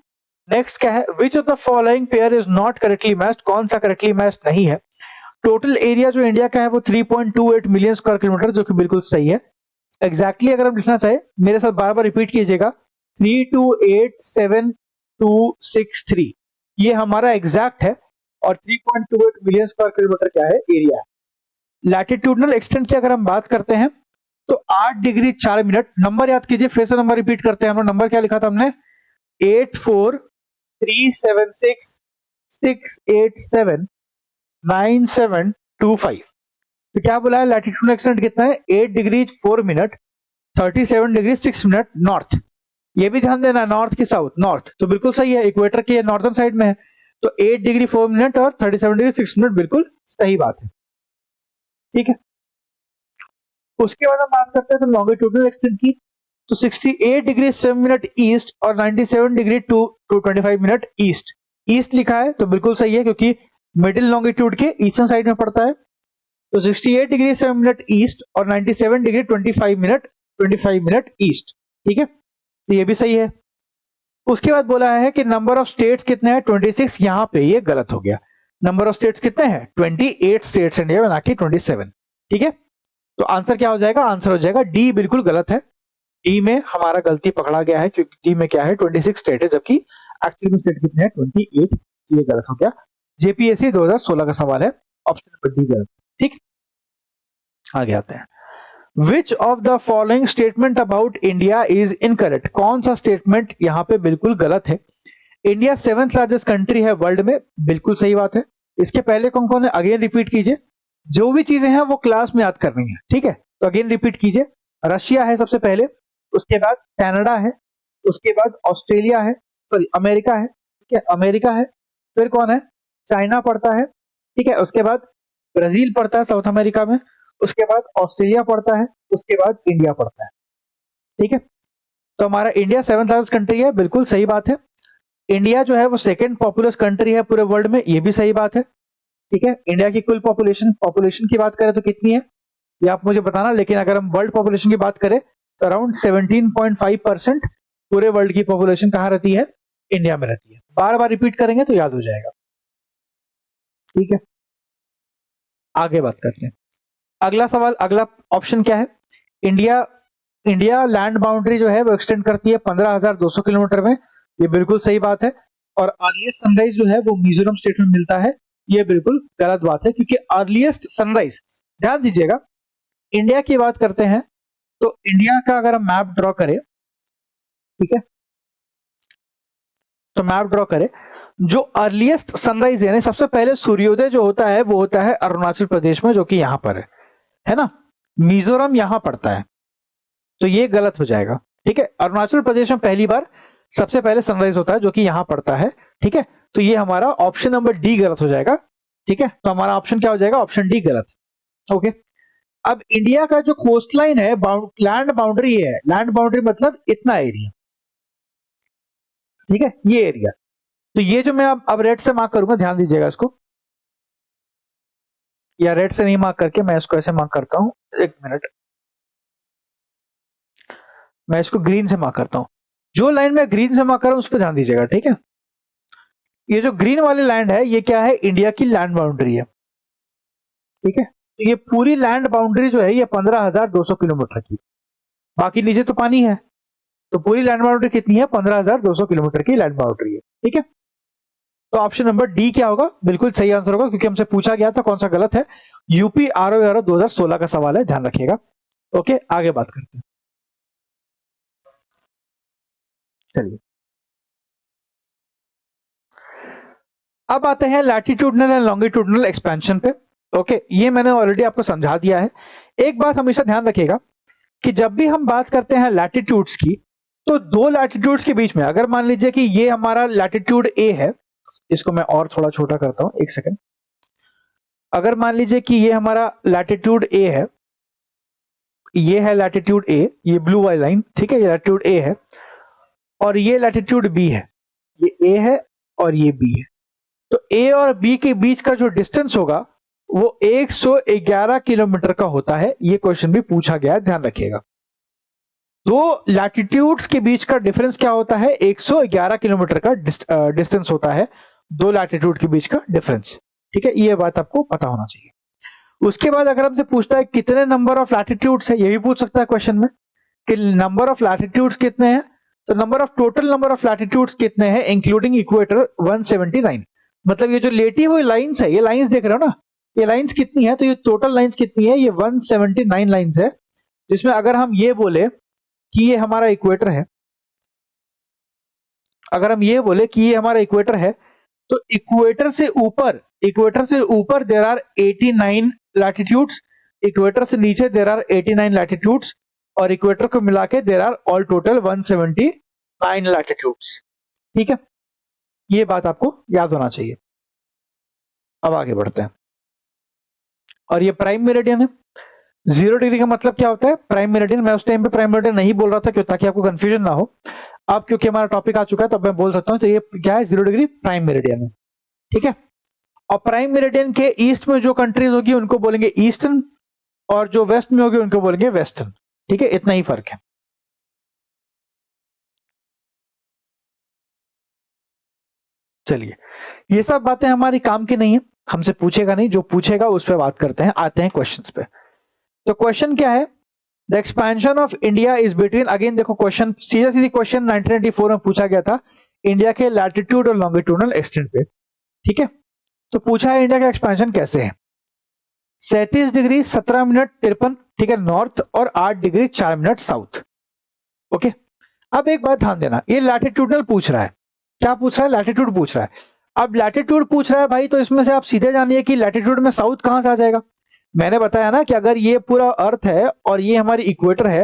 नेक्स्ट क्या है, which of the following pair is not correctly matched, कौन सा करेक्टली मैच्ड नहीं है। टोटल एरिया जो इंडिया का है वो 3.28 मिलियन स्क्वायर किलोमीटर, जो कि बिल्कुल सही है। एग्जैक्टली अगर हम लिखना चाहे, मेरे साथ बार बार रिपीट कीजिएगा, 3287263 ये हमारा एग्जैक्ट है, और 3.28 मिलियन स्क्वायर किलोमीटर क्या है, एरिया है। लैटिट्यूडनल एक्सटेंट की अगर हम बात करते हैं तो 8 डिग्री 4 मिनट, नंबर याद कीजिए, फिर से नंबर रिपीट करते हैं, हम नंबर क्या लिखा था हमने, 843766879725। तो क्या बोला है, लैटिट्यूड एक्सटेंट कितना है, 8 degree 4 minute 37 degree 6 minute north. ये भी ध्यान देना, नॉर्थ की साउथ, नॉर्थ तो बिल्कुल सही है, इक्वेटर की नॉर्दर्न साइड में है, तो 8 डिग्री 4 मिनट और 37 डिग्री 6 मिनट बिल्कुल सही बात है। ठीक है, उसके बाद हम बात करते हैं तो लॉन्गिट्यूडनल एक्सटेंट की, तो 68 डिग्री 7 मिनट ईस्ट और 97 डिग्री 225 मिनट ईस्ट। ईस्ट लिखा है तो बिल्कुल सही है क्योंकि मिडिल लॉन्गिट्यूड के ईस्टर्न साइड में पड़ता है, तो 68 डिग्री 7 मिनट ईस्ट और 97 डिग्री 25 मिनट ईस्ट। ठीक है, तो ये भी सही है। उसके बाद बोला है कि नंबर ऑफ स्टेट्स कितने हैं, 26। यहां पे ये गलत हो गया, नंबर ऑफ स्टेट्स कितने हैं, 28 स्टेट्स इंडिया में, ना कि 27। ठीक है, तो आंसर क्या हो जाएगा, आंसर हो जाएगा डी, बिल्कुल गलत है। डी में हमारा गलती पकड़ा गया है क्योंकि डी में क्या है 26 स्टेट है, जबकि एक्चुअली में स्टेट कितने हैं 28, ये गलत हो गया। JPSC 2016 का सवाल है, ऑप्शन नंबर डी गलत। ठीक, आगे आते हैं, विच of the following statement about India is incorrect, कौन सा स्टेटमेंट यहाँ पे बिल्कुल गलत है। इंडिया 7th लार्जेस्ट कंट्री है वर्ल्ड में, बिल्कुल सही बात है। इसके पहले कौन कौन है, अगेन रिपीट कीजिए, जो भी चीजें हैं वो क्लास में याद करनी है। ठीक है, तो अगेन रिपीट कीजिए, रशिया है सबसे पहले, उसके बाद कनाडा है, उसके बाद ऑस्ट्रेलिया है, सॉरी अमेरिका है, ठीक है अमेरिका है, फिर कौन है, चाइना पड़ता है, ठीक है, उसके बाद ब्राजील पड़ता है साउथ अमेरिका में, उसके बाद ऑस्ट्रेलिया पड़ता है, उसके बाद इंडिया पड़ता है। ठीक है, तो हमारा इंडिया 7th लार्जेस्ट कंट्री है, बिल्कुल सही बात है। इंडिया जो है वो 2nd पॉपुलस कंट्री है पूरे वर्ल्ड में, ये भी सही बात है। ठीक है, इंडिया की कुल पॉपुलेशन की बात करें तो कितनी है, ये आप मुझे बताना। लेकिन अगर हम वर्ल्ड पॉपुलेशन की बात करें तो अराउंड 17.5% पूरे वर्ल्ड की पॉपुलेशन कहाँ रहती है? इंडिया में रहती है। बार बार रिपीट करेंगे तो याद हो जाएगा। ठीक है, आगे बात करते हैं। अगला सवाल, अगला ऑप्शन क्या है? इंडिया इंडिया लैंड बाउंड्री जो है वो एक्सटेंड करती है 15,200 किलोमीटर में। ये बिल्कुल सही बात है। और अर्लीस्ट सनराइज जो है वो मिजोरम स्टेट में मिलता है। ये बिल्कुल गलत बात है, क्योंकि अर्लीस्ट सनराइज, ध्यान दीजिएगा, इंडिया की बात करते हैं तो इंडिया का अगर हम मैप ड्रॉ करें, ठीक है, तो मैप ड्रॉ करें, जो अर्लीस्ट सनराइज यानी सबसे पहले सूर्योदय जो होता है वो होता है अरुणाचल प्रदेश में, जो कि यहां पर है ना। मिजोरम यहां पड़ता है, तो ये गलत हो जाएगा। ठीक है, अरुणाचल प्रदेश में पहली बार सबसे पहले सनराइज होता है, जो कि यहां पड़ता है। ठीक है, तो ये हमारा ऑप्शन नंबर डी गलत हो जाएगा। ठीक है, तो हमारा ऑप्शन क्या हो जाएगा? ऑप्शन डी गलत। ओके, अब इंडिया का जो कोस्ट लाइन है, लैंड बाउंड्री है, लैंड बाउंड्री मतलब इतना एरिया, ठीक है, ये एरिया। तो ये जो मैं अब रेड से मार्क करूंगा, ध्यान दीजिएगा इसको, या रेड से नहीं मार्क करके मैं इसको ऐसे मार्क करता हूं, एक मिनट, मैं इसको ग्रीन से मार्क करता हूं। जो लाइन मैं ग्रीन से मार्क कर रहा हूं उस पर ध्यान दीजिएगा। ठीक है, ये जो ग्रीन वाली लैंड है ये क्या है? इंडिया की लैंड बाउंड्री है। ठीक है, तो ये पूरी लैंड बाउंड्री जो है ये 15,200 किलोमीटर की, बाकी नीचे तो पानी है, तो पूरी लैंड बाउंड्री कितनी है? 15,200 किलोमीटर की लैंड बाउंड्री है। ठीक है, तो ऑप्शन नंबर डी क्या होगा? बिल्कुल सही आंसर होगा, क्योंकि हमसे पूछा गया था कौन सा गलत है। यूपी आरओ 2016 का सवाल है, ध्यान रखिएगा। ओके, आगे बात करते हैं। चलिए, अब आते हैं लैटिट्यूडनल एंड लॉन्गिट्यूडनल एक्सपेंशन पे। ओके, ये मैंने ऑलरेडी आपको समझा दिया है। एक बात हमेशा ध्यान रखिएगा कि जब भी हम बात करते हैं लैटिट्यूड्स की, तो दो लैटिट्यूड्स के बीच में, अगर मान लीजिए कि ये हमारा लैटिट्यूड ए है, इसको मैं और थोड़ा छोटा करता हूं, एक सेकंड। अगर मान लीजिए कि ये हमारा लैटिट्यूड ए है, ये है लैटिट्यूड ए, ये ब्लू वाली लाइन, ठीक है, ये लैटिट्यूड ए है, और ये लैटिट्यूड बी है, ये ए है और ये बी है। तो ए और बी के बीच का जो डिस्टेंस होगा वो 111 किलोमीटर का होता है। ये क्वेश्चन भी पूछा गया है, ध्यान रखिएगा। दो लैटिट्यूड्स के बीच का डिफरेंस क्या होता है? 111 किलोमीटर का डिस्टेंस होता है, दो लैटिट्यूड के बीच का डिफरेंस। ठीक है, ये बात आपको पता होना चाहिए। उसके बाद अगर हमसे पूछता है कितने नंबर ऑफ लैटिट्यूड्स है, ये भी पूछ सकता है क्वेश्चन में कि नंबर ऑफ लैटिट्यूड्स कितने हैं। तो टोटल नंबर ऑफ लैटिट्यूड्स कितने हैं इंक्लूडिंग इक्वेटर? 179। मतलब ये जो लेटी हुई लाइंस है, ये लाइंस देख रहे हो ना, ये लाइंस कितनी है? तो ये टोटल लाइंस कितनी है? ये 179 लाइंस है, जिसमें अगर हम ये बोले कि ये हमारा इक्वेटर है, अगर हम ये बोले कि ये हमारा इक्वेटर है, तो इक्वेटर से ऊपर देयर आर 89 लैटिट्यूड्स, इक्वेटर से नीचे देयर आर 89 लैटिट्यूड्स, और इक्वेटर को मिला के there are all total 179 latitudes. ठीक है, ये बात आपको याद होना चाहिए। अब आगे बढ़ते हैं, और ये प्राइम मेरिडियन है। 0 डिग्री का मतलब क्या होता है? Prime meridian. मैं उस टाइम पे प्राइम मेरिडियन नहीं बोल रहा था, क्यों? ताकि आपको कंफ्यूजन ना हो। अब क्योंकि हमारा टॉपिक आ चुका है तो अब मैं बोल सकता हूं, तो ये क्या है? 0 डिग्री प्राइम मेरिडियन है। ठीक है, और प्राइम मेरिडियन के ईस्ट में जो कंट्रीज होगी उनको बोलेंगे ईस्टर्न, और जो वेस्ट में होगी उनको बोलेंगे वेस्टर्न। ठीक है, इतना ही फर्क है। चलिए, ये सब बातें हमारी काम की नहीं है, हमसे पूछेगा नहीं, जो पूछेगा उस पर बात करते हैं। आते हैं क्वेश्चंस पे। तो क्वेश्चन क्या है? The expansion of India is between, again देखो क्वेश्चन, सीधा सीधी क्वेश्चन 1994 में पूछा गया था इंडिया के लैटिट्यूड और लॉन्गिट्यूडनल एक्सटेंट पे। ठीक है, तो पूछा है इंडिया का एक्सपेंशन कैसे है? 37 डिग्री 17 मिनट 53, ठीक है, नॉर्थ, और 8 डिग्री 4 मिनट साउथ। ओके, अब एक बात ध्यान देना, ये लैटिट्यूडनल पूछ रहा है। क्या पूछ रहा है? लैटिट्यूड पूछ रहा है। अब लैटिट्यूड पूछ रहा है भाई, तो इसमें से आप सीधे जानिए कि लैटिट्यूड में साउथ कहां से आ जाएगा। मैंने बताया ना कि अगर ये पूरा अर्थ है और ये हमारी इक्वेटर है,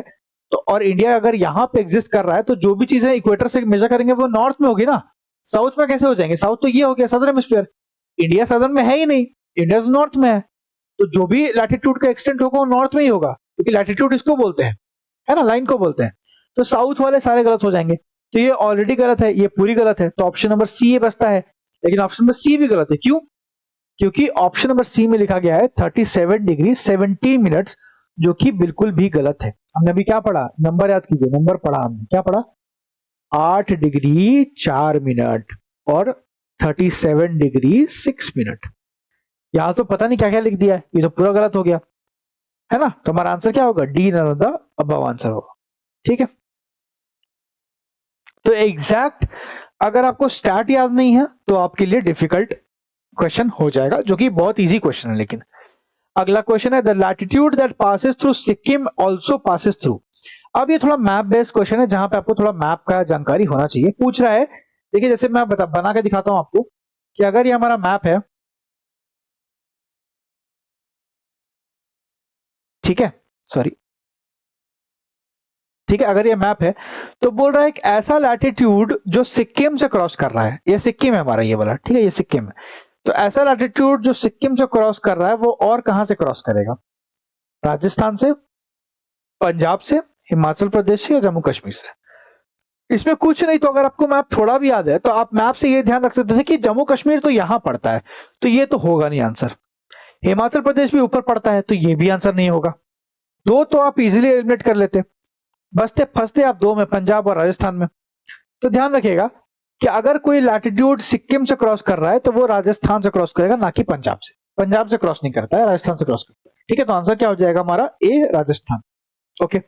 तो और इंडिया अगर यहां पे एग्जिस्ट कर रहा है, तो जो भी चीजें इक्वेटर से मेजर करेंगे वो नॉर्थ में होगी ना, साउथ में कैसे हो जाएंगे? साउथ तो ये हो गया सदर्न हेमिस्फीयर, इंडिया सदर्न में है ही नहीं, इंडिया तो नॉर्थ में है। तो जो भी लैटिट्यूड का एक्सटेंट होगा वो नॉर्थ में ही होगा, क्योंकि लैटिट्यूड इसको बोलते हैं, है ना, लाइन को बोलते हैं। तो साउथ वाले सारे गलत हो जाएंगे, तो ये ऑलरेडी गलत है, ये पूरी गलत है। तो ऑप्शन नंबर सी ये बचता है, लेकिन ऑप्शन नंबर सी भी गलत है। क्यों? क्योंकि ऑप्शन नंबर सी में लिखा गया है 37 डिग्री 17 मिनट्स जो कि बिल्कुल भी गलत है। हमने अभी क्या पढ़ा, नंबर याद कीजिए, नंबर पढ़ा हमने, क्या पढ़ा, 8 डिग्री 4 मिनट और 37 डिग्री 6 मिनट। यहां तो पता नहीं क्या क्या लिख दिया है, ये तो पूरा गलत हो गया है ना। तो हमारा आंसर क्या होगा, D none of the above answer होगा। ठीक है, तो एग्जैक्ट अगर आपको स्टार्ट याद नहीं है तो आपके लिए डिफिकल्ट क्वेश्चन हो जाएगा, जो कि बहुत इजी क्वेश्चन है। लेकिन अगला क्वेश्चन है, the latitude that passes through Sikkim also passes through. अब ये थोड़ा मैप बेस्ड क्वेश्चन है, जहां पे आपको थोड़ा मैप का जानकारी होना चाहिए। पूछ रहा है, देखिए जैसे मैं बना के दिखाता हूं आपको कि अगर ये हमारा मैप है, ठीक है, सॉरी, ठीक है, अगर ये मैप है तो बोल रहा है एक ऐसा लैटिट्यूड जो सिक्किम से क्रॉस कर रहा है, ये सिक्किम है हमारा ये वाला, ठीक है, ये सिक्किम है। तो ऐसा लैटिट्यूड जो सिक्किम से क्रॉस कर रहा है वो और कहां से क्रॉस करेगा, राजस्थान से, पंजाब से, हिमाचल प्रदेश से या जम्मू कश्मीर से। इसमें कुछ नहीं, तो अगर आपको मैप थोड़ा भी याद है तो आप मैप से ये ध्यान रख सकते थे कि जम्मू कश्मीर तो यहां पड़ता है, तो ये तो होगा नहीं आंसर। हिमाचल प्रदेश भी ऊपर पड़ता है, तो ये भी आंसर नहीं होगा। दो तो आप इजीली एलिमिनेट कर लेते, बसते फंसते आप दो में, पंजाब और राजस्थान में। तो ध्यान रखिएगा कि अगर कोई लैटिट्यूड सिक्किम से क्रॉस कर रहा है तो वो राजस्थान से क्रॉस करेगा, ना कि पंजाब से। पंजाब से क्रॉस नहीं करता है, राजस्थान से क्रॉस करता है। ठीक है, तो आंसर क्या हो जाएगा हमारा, ए राजस्थान। ओके,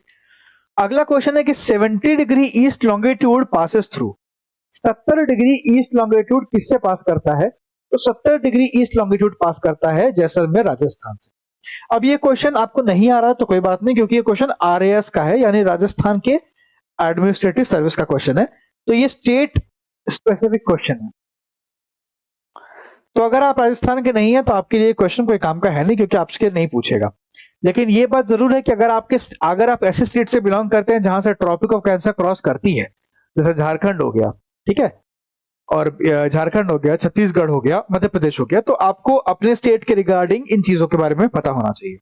अगला क्वेश्चन है कि 70 degree east longitude passes through. 70 degree east longitude किससे पास करता है, तो 70 डिग्री ईस्ट लॉन्गिट्यूड पास करता है जैसलमेर राजस्थान से। अब ये क्वेश्चन आपको नहीं आ रहा तो कोई बात नहीं, क्योंकि ये क्वेश्चन आरएएस का है, यानी राजस्थान के एडमिनिस्ट्रेटिव सर्विस का क्वेश्चन है, तो ये स्टेट स्पेसिफिक क्वेश्चन है। तो अगर आप राजस्थान के नहीं है तो आपके लिए क्वेश्चन कोई काम का है नहीं, क्योंकि आपसे नहीं पूछेगा। लेकिन ये बात जरूर है कि अगर आप ऐसे स्टेट से बिलोंग करते हैं जहां से ट्रॉपिक ऑफ कैंसर क्रॉस करती है, जैसे झारखंड हो गया, ठीक है, और झारखंड हो गया, छत्तीसगढ़ हो गया, मध्य प्रदेश हो गया, तो आपको अपने स्टेट के रिगार्डिंग इन चीजों के बारे में पता होना चाहिए।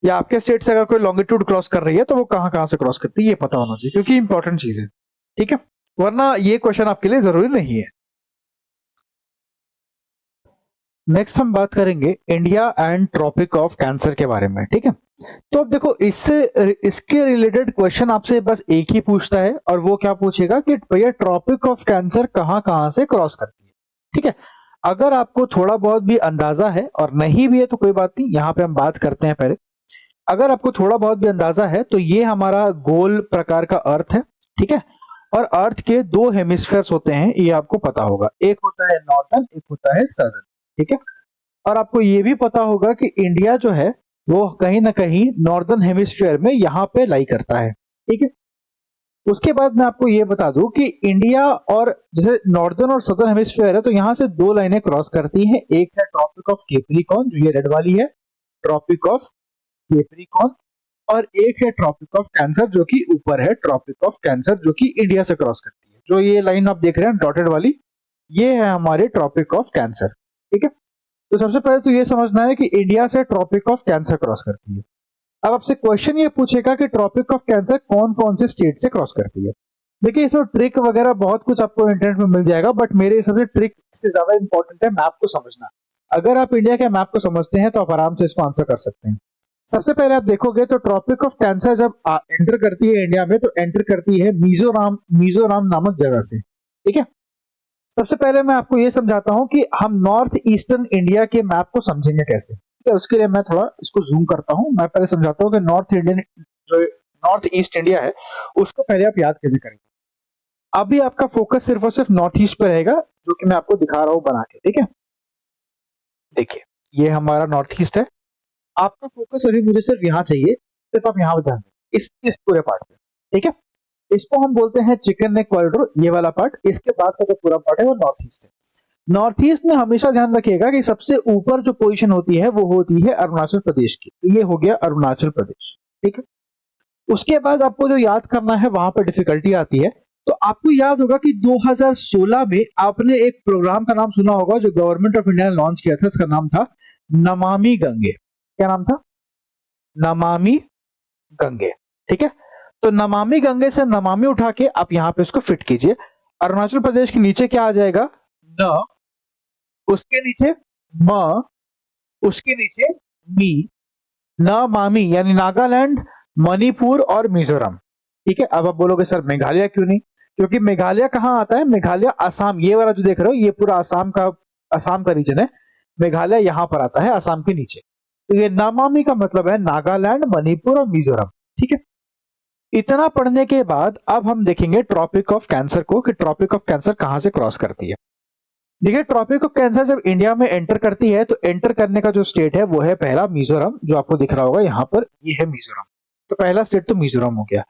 या आपके स्टेट से अगर कोई लॉन्गिट्यूड क्रॉस कर रही है तो वो कहां कहां से क्रॉस करती है, ये पता होना चाहिए, क्योंकि इंपॉर्टेंट चीज है। ठीक है, वरना ये क्वेश्चन आपके लिए जरूरी नहीं है। नेक्स्ट हम बात करेंगे India and tropic of cancer के बारे में। ठीक है, तो अब देखो इसके रिलेटेड क्वेश्चन आपसे बस एक ही पूछता है, और वो क्या पूछेगा कि भैया ट्रॉपिक ऑफ कैंसर कहां कहां से क्रॉस करती है। ठीक है, अगर आपको थोड़ा बहुत भी अंदाजा है, और नहीं भी है तो कोई बात नहीं, यहां पे हम बात करते हैं पहले। अगर आपको थोड़ा बहुत भी अंदाजा है तो ये हमारा गोल प्रकार का अर्थ है। ठीक है, और अर्थ के दो हेमिस्फेयर्स होते हैं, ये आपको पता होगा, एक होता है नॉर्थन, एक होता है सदर्न। ठीक है, और आपको ये भी पता होगा कि इंडिया जो है वो कहीं ना कहीं नॉर्दर्न हेमिस्फीयर में यहाँ पे लाई करता है। ठीक है, उसके बाद मैं आपको ये बता दूं कि इंडिया और जैसे नॉर्दर्न और सदर्न हेमिस्फीयर है, तो यहाँ से दो लाइनें क्रॉस करती हैं। एक है ट्रॉपिक ऑफ कैप्रिकॉर्न, जो ये रेड वाली है, ट्रॉपिक ऑफ कैप्रिकॉर्न, और एक है ट्रॉपिक ऑफ कैंसर, जो कि ऊपर है, ट्रॉपिक ऑफ कैंसर, जो कि इंडिया से क्रॉस करती है। जो ये लाइन आप देख रहे हैं डॉटेड वाली, ये है हमारे ट्रॉपिक ऑफ कैंसर। ठीक है, तो सबसे पहले तो ये समझना है कि इंडिया से ट्रॉपिक ऑफ कैंसर क्रॉस करती है। अब आपसे क्वेश्चन ये पूछेगा कि ट्रॉपिक ऑफ कैंसर कौन कौन से स्टेट से क्रॉस करती है। देखिए इसमें ट्रिक वगैरह बहुत कुछ आपको इंटरनेट में मिल जाएगा, बट मेरे हिसाब से ट्रिक से ज्यादा इंपॉर्टेंट है मैप को समझना। अगर आप इंडिया के मैप को समझते हैं तो आप आराम से इसको आंसर कर सकते हैं। सबसे पहले आप देखोगे तो ट्रॉपिक ऑफ कैंसर जब एंटर करती है इंडिया में, तो एंटर करती है मिजोराम नामक जगह से। ठीक है, सबसे पहले मैं आपको ये समझाता हूं कि हम नॉर्थ ईस्टर्न इंडिया के मैप को समझेंगे कैसे। ठीक है, उसके लिए मैं थोड़ा इसको जूम करता हूं। मैं पहले समझाता हूं कि नॉर्थ ईस्ट इंडिया है उसको पहले आप याद कैसे करेंगे। अभी आपका फोकस सिर्फ और सिर्फ नॉर्थ ईस्ट पे रहेगा, जो कि मैं आपको दिखा रहा हूं बना के। ठीक है, देखिए ये हमारा नॉर्थ ईस्ट है। आपका फोकस अभी मुझे सिर्फ यहाँ चाहिए, सिर्फ आप यहाँ पे ध्यान दें, इस पूरे पार्ट पे। ठीक है, इसको हम बोलते हैं चिकन नेक कॉरिडोर, ये वाला पार्ट। इसके बाद का जो पूरा पार्ट है वो नॉर्थ ईस्ट है। नॉर्थ ईस्ट में हमेशा ध्यान रखिएगा कि सबसे ऊपर जो पोजीशन होती है वो होती है अरुणाचल प्रदेश की। तो ये हो गया अरुणाचल प्रदेश। ठीक है, उसके बाद आपको जो याद करना है वहां पर डिफिकल्टी आती है। तो आपको याद होगा कि 2016 में आपने एक प्रोग्राम का नाम सुना होगा जो गवर्नमेंट ऑफ इंडिया ने लॉन्च किया था, इसका नाम था नमामि गंगे। क्या नाम था, नमामि गंगे। ठीक है, तो नमामि गंगे से नमामि उठा के आप यहां पे इसको फिट कीजिए। अरुणाचल प्रदेश के नीचे क्या आ जाएगा, न, उसके नीचे म, उसके नीचे मी, नमामि यानी नागालैंड, मणिपुर और मिजोरम। ठीक है, अब आप बोलोगे सर मेघालय क्यों नहीं? क्योंकि मेघालय कहाँ आता है? मेघालय असम, ये वाला जो देख रहे हो ये पूरा असम का रीजन है। मेघालय यहां पर आता है असम के नीचे। तो ये नमामि का मतलब है नागालैंड, मणिपुर और मिजोरम। ठीक है, इतना पढ़ने के बाद अब हम देखेंगे ट्रॉपिक ऑफ कैंसर को, कि ट्रॉपिक ऑफ कैंसर कहां से क्रॉस करती है। देखिए, ट्रॉपिक ऑफ कैंसर जब इंडिया में एंटर करती है तो एंटर करने का जो स्टेट है वो है पहला मिजोरम, जो आपको दिख रहा होगा यहां पर, ये है मिजोरम। तो पहला स्टेट तो मिजोरम हो गया।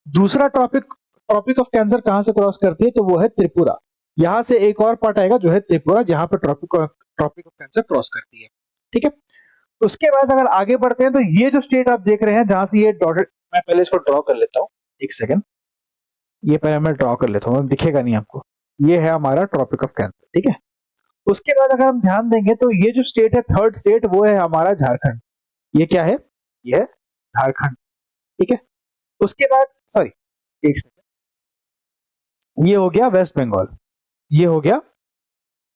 दूसरा ट्रॉपिक ऑफ कैंसर कहां से क्रॉस करती है, तो वो है त्रिपुरा। यहां से एक और पार्ट आएगा जो है त्रिपुरा, जहां पर ट्रॉपिक ऑफ कैंसर क्रॉस करती है। ठीक है, उसके बाद अगर आगे बढ़ते हैं तो ये जो स्टेट आप देख रहे हैं जहां से ये डॉटेड, मैं पहले इसको ड्रॉ कर लेता हूँ, एक सेकेंड, ये पहले मैं ड्रॉ कर लेता हूँ, दिखेगा नहीं आपको। ये है हमारा ट्रॉपिक ऑफ कैंसर। ठीक है, उसके बाद अगर हम ध्यान देंगे तो ये जो स्टेट है, थर्ड स्टेट, वो है हमारा झारखंड। ये क्या है? ये है झारखंड। ठीक है, उसके बाद सॉरी, एक सेकंड, ये हो गया वेस्ट बंगाल, ये हो गया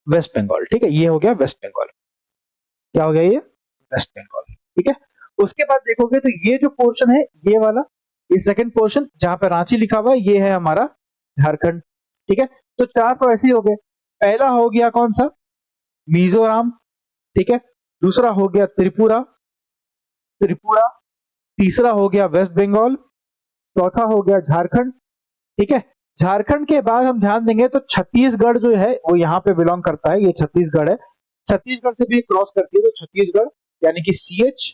वेस्ट बंगाल। ठीक है, ये हो गया वेस्ट बंगाल। क्या हो गया? ये वेस्ट बंगाल। ठीक है, उसके बाद देखोगे तो ये जो पोर्शन है, ये वाला, ये सेकंड पोर्शन जहां पर रांची लिखा हुआ है, ये है हमारा झारखंड। ठीक है, तो चार तो ऐसे ही हो गए। पहला हो गया कौन सा? मिजोरम। ठीक है, दूसरा हो गया त्रिपुरा, त्रिपुरा, तीसरा हो गया वेस्ट बंगाल, चौथा हो गया झारखंड। ठीक है, झारखंड के बाद हम ध्यान देंगे तो छत्तीसगढ़ जो है वो यहाँ पे बिलोंग करता है, ये छत्तीसगढ़ है। छत्तीसगढ़ से भी क्रॉस करती है तो छत्तीसगढ़ यानी कि CH।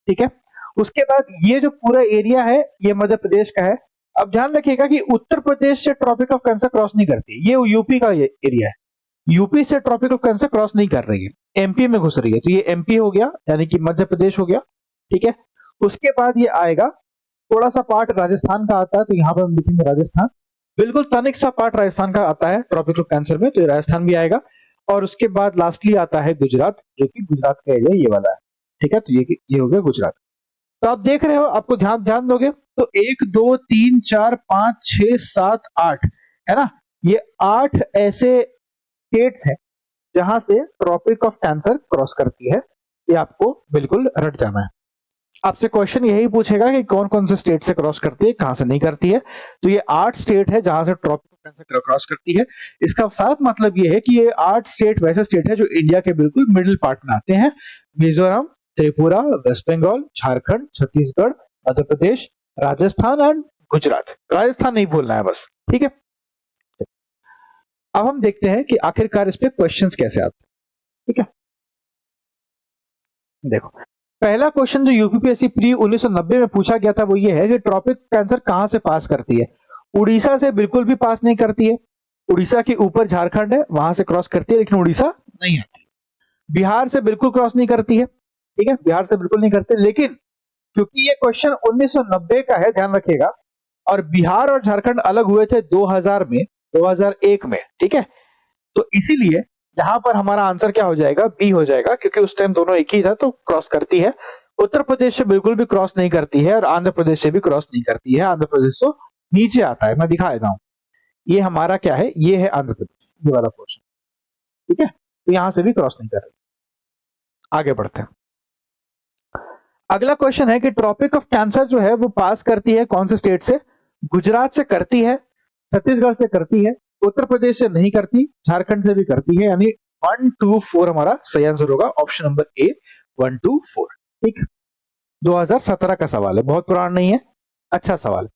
ठीक है, उसके बाद ये जो पूरा एरिया है ये मध्य प्रदेश का है। अब ध्यान रखिएगा कि उत्तर प्रदेश से ट्रॉपिक ऑफ कैंसर क्रॉस नहीं करती, ये यूपी का ये एरिया है। यूपी से ट्रॉपिक ऑफ कैंसर क्रॉस नहीं कर रही है, एमपी में घुस रही है। तो ये एमपी हो गया यानी कि मध्य प्रदेश हो गया। ठीक है, उसके बाद ये आएगा, थोड़ा सा पार्ट राजस्थान का आता है तो यहाँ पर हम लिखेंगे राजस्थान। बिल्कुल तनिक सा पार्ट राजस्थान का आता है ट्रॉपिक ऑफ कैंसर में, तो राजस्थान भी आएगा। और उसके बाद लास्टली आता है गुजरात, जो कि गुजरात का एरिया ये वाला है। ठीक है, तो ये हो गया गुजरात। तो आप देख रहे हो, आपको ध्यान ध्यान दोगे तो 1 2 3 4 5 6 7 8 है ना, ये 8 ऐसे स्टेट्स हैं जहां से ट्रॉपिक ऑफ कैंसर क्रॉस करती है। ये आपको बिल्कुल रट जाना है। आपसे क्वेश्चन यही पूछेगा कि कौन कौन से स्टेट से क्रॉस करती है, कहां से नहीं करती है। तो ये 8 स्टेट है जहां से ट्रॉपिक ऑफ कैंसर क्रॉस करती है। इसका साफ मतलब ये है कि ये 8 स्टेट वैसे स्टेट है जो इंडिया के बिल्कुल मिडिल पार्ट में आते हैं। मिजोरम, त्रिपुरा, वेस्ट बंगाल, झारखंड, छत्तीसगढ़, मध्य प्रदेश, राजस्थान एंड गुजरात। राजस्थान नहीं भूलना है बस। ठीक है, अब हम देखते हैं कि आखिरकार इस पे क्वेश्चंस कैसे आते हैं। ठीक है, देखो, पहला क्वेश्चन जो यूपीपीएससी प्री 1990 में पूछा गया था वो ये है कि ट्रॉपिक कैंसर कहां से पास करती है। उड़ीसा से बिल्कुल भी पास नहीं करती है। उड़ीसा के ऊपर झारखंड है, वहां से क्रॉस करती है, लेकिन उड़ीसा नहीं आती। बिहार से बिल्कुल क्रॉस नहीं करती है। ठीक है, बिहार से बिल्कुल नहीं करते, लेकिन क्योंकि ये क्वेश्चन 1990 का है, ध्यान रखिएगा, और बिहार और झारखंड अलग हुए थे 2000 में, 2001 में। ठीक है, तो इसीलिए यहां पर हमारा आंसर क्या हो जाएगा? बी हो जाएगा, क्योंकि उस टाइम दोनों एक ही था, तो क्रॉस करती है। उत्तर प्रदेश से बिल्कुल भी क्रॉस नहीं करती है और आंध्र प्रदेश से भी क्रॉस नहीं करती है। आंध्र प्रदेश तो नीचे आता है, मैं दिखा देता हूं। ये हमारा क्या है? ये है आंध्र प्रदेश, ये वाला पोर्शन। ठीक है, तो यहां से भी क्रॉस नहीं कर रही। आगे बढ़ते हैं। अगला क्वेश्चन है कि ट्रॉपिक ऑफ कैंसर जो है वो पास करती है कौन से स्टेट से? गुजरात से करती है, छत्तीसगढ़ से करती है, उत्तर प्रदेश से नहीं करती, झारखंड से भी करती है। यानी 1 2 4 हमारा सही आंसर होगा, ऑप्शन नंबर ए 1 2 4। ठीक, 2017 का सवाल है, बहुत पुराना नहीं है, अच्छा सवाल।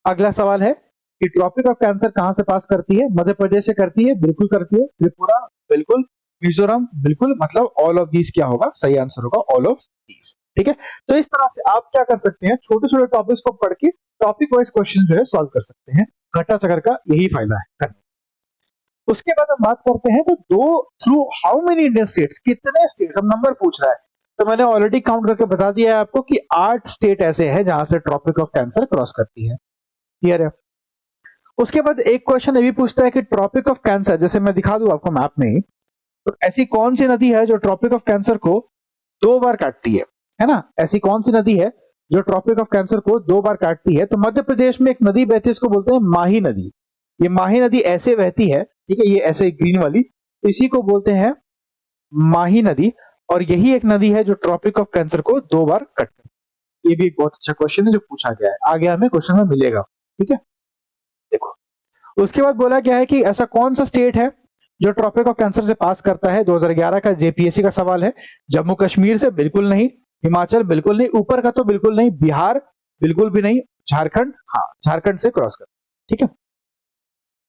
अगला सवाल है कि ट्रॉपिक ऑफ कैंसर कहां से पास करती है? मध्य प्रदेश से करती है, बिल्कुल करती है। त्रिपुरा बिल्कुल, मिजोरम बिल्कुल, मतलब ऑल ऑफ दीज क्या होगा? सही आंसर होगा ऑल ऑफ दीज। ठीक है, तो इस तरह से आप क्या कर सकते हैं, छोटे छोटे टॉपिक्स को पढ़ के टॉपिक वाइज क्वेश्चन जो है सॉल्व कर सकते हैं। घटा चकर का यही फायदा है करने। उसके बाद हम बात करते हैं तो दो through how many Indian states, कितने स्टेट्स, हम नंबर पूछ रहा है, तो मैंने ऑलरेडी काउंट करके बता दिया है आपको कि 8 स्टेट ऐसे हैं जहां से ट्रॉपिक ऑफ कैंसर क्रॉस करती है। क्लियर है? उसके बाद एक क्वेश्चन ये भी पूछता है कि ट्रॉपिक ऑफ कैंसर, जैसे मैं दिखा दूं आपको मैप में, तो ऐसी कौन सी नदी है जो ट्रॉपिक ऑफ कैंसर को 2 बार काटती है ना? ऐसी कौन सी नदी है जो ट्रॉपिक ऑफ कैंसर को 2 बार काटती है? तो मध्य प्रदेश में एक नदी बहती है, इसको बोलते हैं माही नदी। ये माही नदी ऐसे बहती है, ठीक है, ये ऐसे ग्रीन वाली, तो इसी को बोलते हैं माही नदी। और यही एक नदी है जो ट्रॉपिक ऑफ कैंसर को 2 बार कट करती है। ये भी एक बहुत अच्छा क्वेश्चन है जो पूछा गया है, आगे हमें क्वेश्चन में मिलेगा। ठीक है, देखो उसके बाद बोला गया है कि ऐसा कौन सा स्टेट है जो ट्रॉपिक ऑफ कैंसर से पास करता है। 2011 का जेपीएससी का सवाल है। जम्मू कश्मीर से बिल्कुल नहीं, हिमाचल बिल्कुल नहीं, ऊपर का तो बिल्कुल नहीं, बिहार बिल्कुल भी नहीं, झारखंड हाँ झारखंड से क्रॉस कर। ठीक है,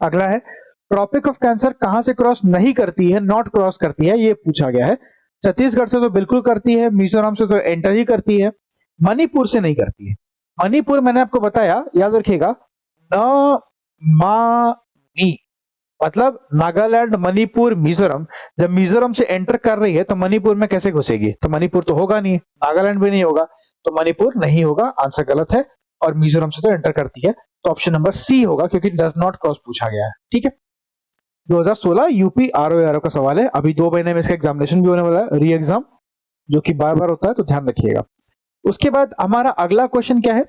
अगला है ट्रॉपिक ऑफ कैंसर कहां से क्रॉस नहीं करती है, नॉट क्रॉस करती है, ये पूछा गया है। छत्तीसगढ़ से तो बिल्कुल करती है, मिजोरम से तो एंटर ही करती है, मणिपुर से नहीं करती है। मणिपुर मैंने आपको बताया, याद रखिएगा, न मा नी, मतलब नागालैंड, मणिपुर, मिजोरम। जब मिजोरम से एंटर कर रही है तो मणिपुर में कैसे घुसेगी, तो मणिपुर तो होगा नहीं, नागालैंड भी नहीं होगा, तो मणिपुर नहीं होगा, आंसर गलत है। और मिजोरम से तो एंटर करती है, तो ऑप्शन नंबर सी होगा, क्योंकि डज नॉट क्रॉस पूछा गया है। ठीक है, 2016 यूपी आरओ का सवाल है। अभी 2 महीने में इसका एग्जामिनेशन भी होने वाला है, री एग्जाम, जो कि बार बार होता है, तो ध्यान रखिएगा। उसके बाद हमारा अगला क्वेश्चन क्या है,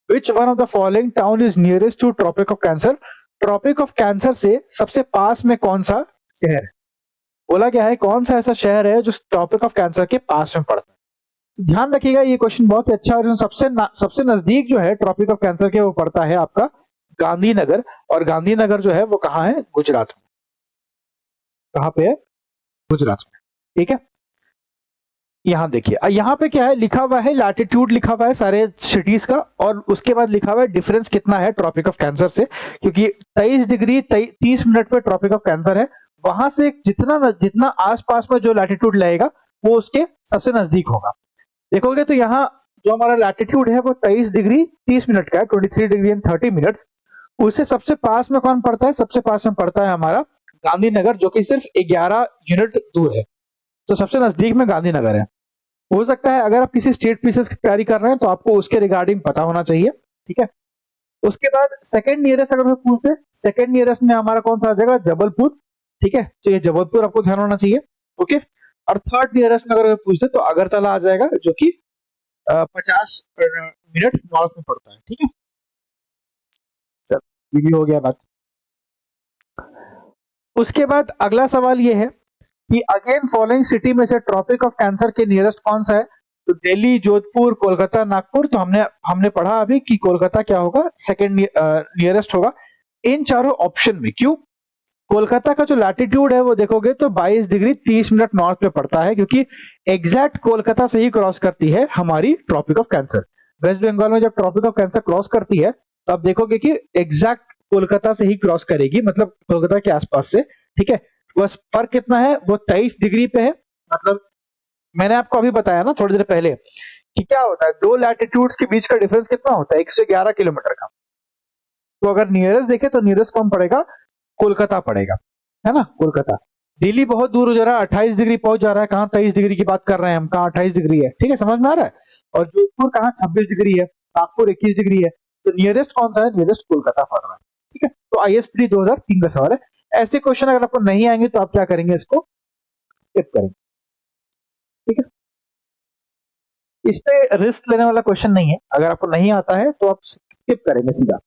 which one of the following town is nearest to tropic of cancer. Tropic of cancer से सबसे पास में कौन सा शहर है, बोला गया है कौन सा ऐसा शहर है जो ट्रॉपिक ऑफ कैंसर के पास में पड़ता है। तो ध्यान रखिएगा, ये क्वेश्चन बहुत ही अच्छा है। और सबसे नजदीक जो है ट्रॉपिक ऑफ कैंसर के, वो पड़ता है आपका गांधीनगर। और गांधीनगर जो है वो कहाँ है, गुजरात में। कहाँ पे है, गुजरात में। ठीक है, यहां देखिए, यहाँ पे क्या है लिखा हुआ है, लैटिट्यूड लिखा हुआ है सारे सिटीज का, और उसके बाद लिखा हुआ है डिफरेंस कितना है ट्रॉपिक ऑफ कैंसर से, क्योंकि 23 डिग्री 30 मिनट पे ट्रॉपिक ऑफ कैंसर है। वहां से जितना आसपास में जो लैटिट्यूड लगेगा वो उसके सबसे नजदीक होगा। देखोगे तो यहाँ जो हमारा लैटिट्यूड है वो 23 डिग्री 30 मिनट का है, 23 डिग्री एंड 30 मिनट्स। उससे सबसे पास में कौन पड़ता है, सबसे पास में पड़ता है हमारा गांधीनगर, जो कि सिर्फ 11 यूनिट दूर है। तो सबसे नजदीक में गांधीनगर है। हो सकता है अगर आप किसी स्टेट पीसेस की तैयारी कर रहे हैं तो आपको उसके रिगार्डिंग पता होना चाहिए। ठीक है, उसके बाद सेकंड नियरेस्ट अगर मैं पूछते, सेकंड नियरेस्ट में हमारा कौन सा आ जाएगा, जबलपुर। ठीक है, तो ये जबलपुर आपको ध्यान होना चाहिए। ओके, और थर्ड नियरेस्ट में अगर पूछते तो अगरतला आ जाएगा, जो कि 50 मिनट नॉर्थ में पड़ता है। ठीक है, ये भी हो गया बात। उसके बाद अगला सवाल ये है कि अगेन फॉलोइंग सिटी में से ट्रॉपिक ऑफ कैंसर के नियरेस्ट कौन सा है। तो दिल्ली, जोधपुर, कोलकाता, नागपुर। तो हमने पढ़ा अभी कि कोलकाता क्या होगा, सेकंड नियरेस्ट होगा इन चारों ऑप्शन में। क्यों, कोलकाता का जो लैटिट्यूड है वो देखोगे तो 22 डिग्री 30 मिनट नॉर्थ पे पड़ता है, क्योंकि एग्जैक्ट कोलकाता से ही क्रॉस करती है हमारी tropic of cancer. West Bengal में जब ट्रॉपिक ऑफ कैंसर क्रॉस करती है तो आप देखोगे कि एग्जैक्ट कोलकाता से ही क्रॉस करेगी, मतलब कोलकाता के आसपास से। ठीक है, बस फर्क कितना है, वो 23 डिग्री पे है। मतलब मैंने आपको अभी बताया ना थोड़ी देर पहले कि क्या होता है, दो लैटिट्यूड्स के बीच का डिफरेंस कितना होता है, 111 किलोमीटर का। तो अगर नियरेस्ट देखे तो नियरेस्ट कौन पड़ेगा, कोलकाता पड़ेगा, है ना, कोलकाता। दिल्ली बहुत दूर हो जा रहा है, 28 डिग्री पहुंच जा रहा है, कहाँ 23 डिग्री की बात कर रहे हैं हम, कहाँ 28 डिग्री है। ठीक है, समझ में आ रहा है। और जोधपुर कहाँ 26 डिग्री है, नागपुर 21 डिग्री है। तो नियरेस्ट कौन सा है, नियरेस्ट कोलकाता पड़ रहा है। ठीक है, तो ISPD 2003 का सवाल है। ऐसे क्वेश्चन अगर आपको नहीं आएंगे तो आप क्या करेंगे, इसको स्किप करेंगे। ठीक है, इस पे रिस्क लेने वाला क्वेश्चन नहीं है, अगर आपको नहीं आता है तो आप स्किप करेंगे सीधा।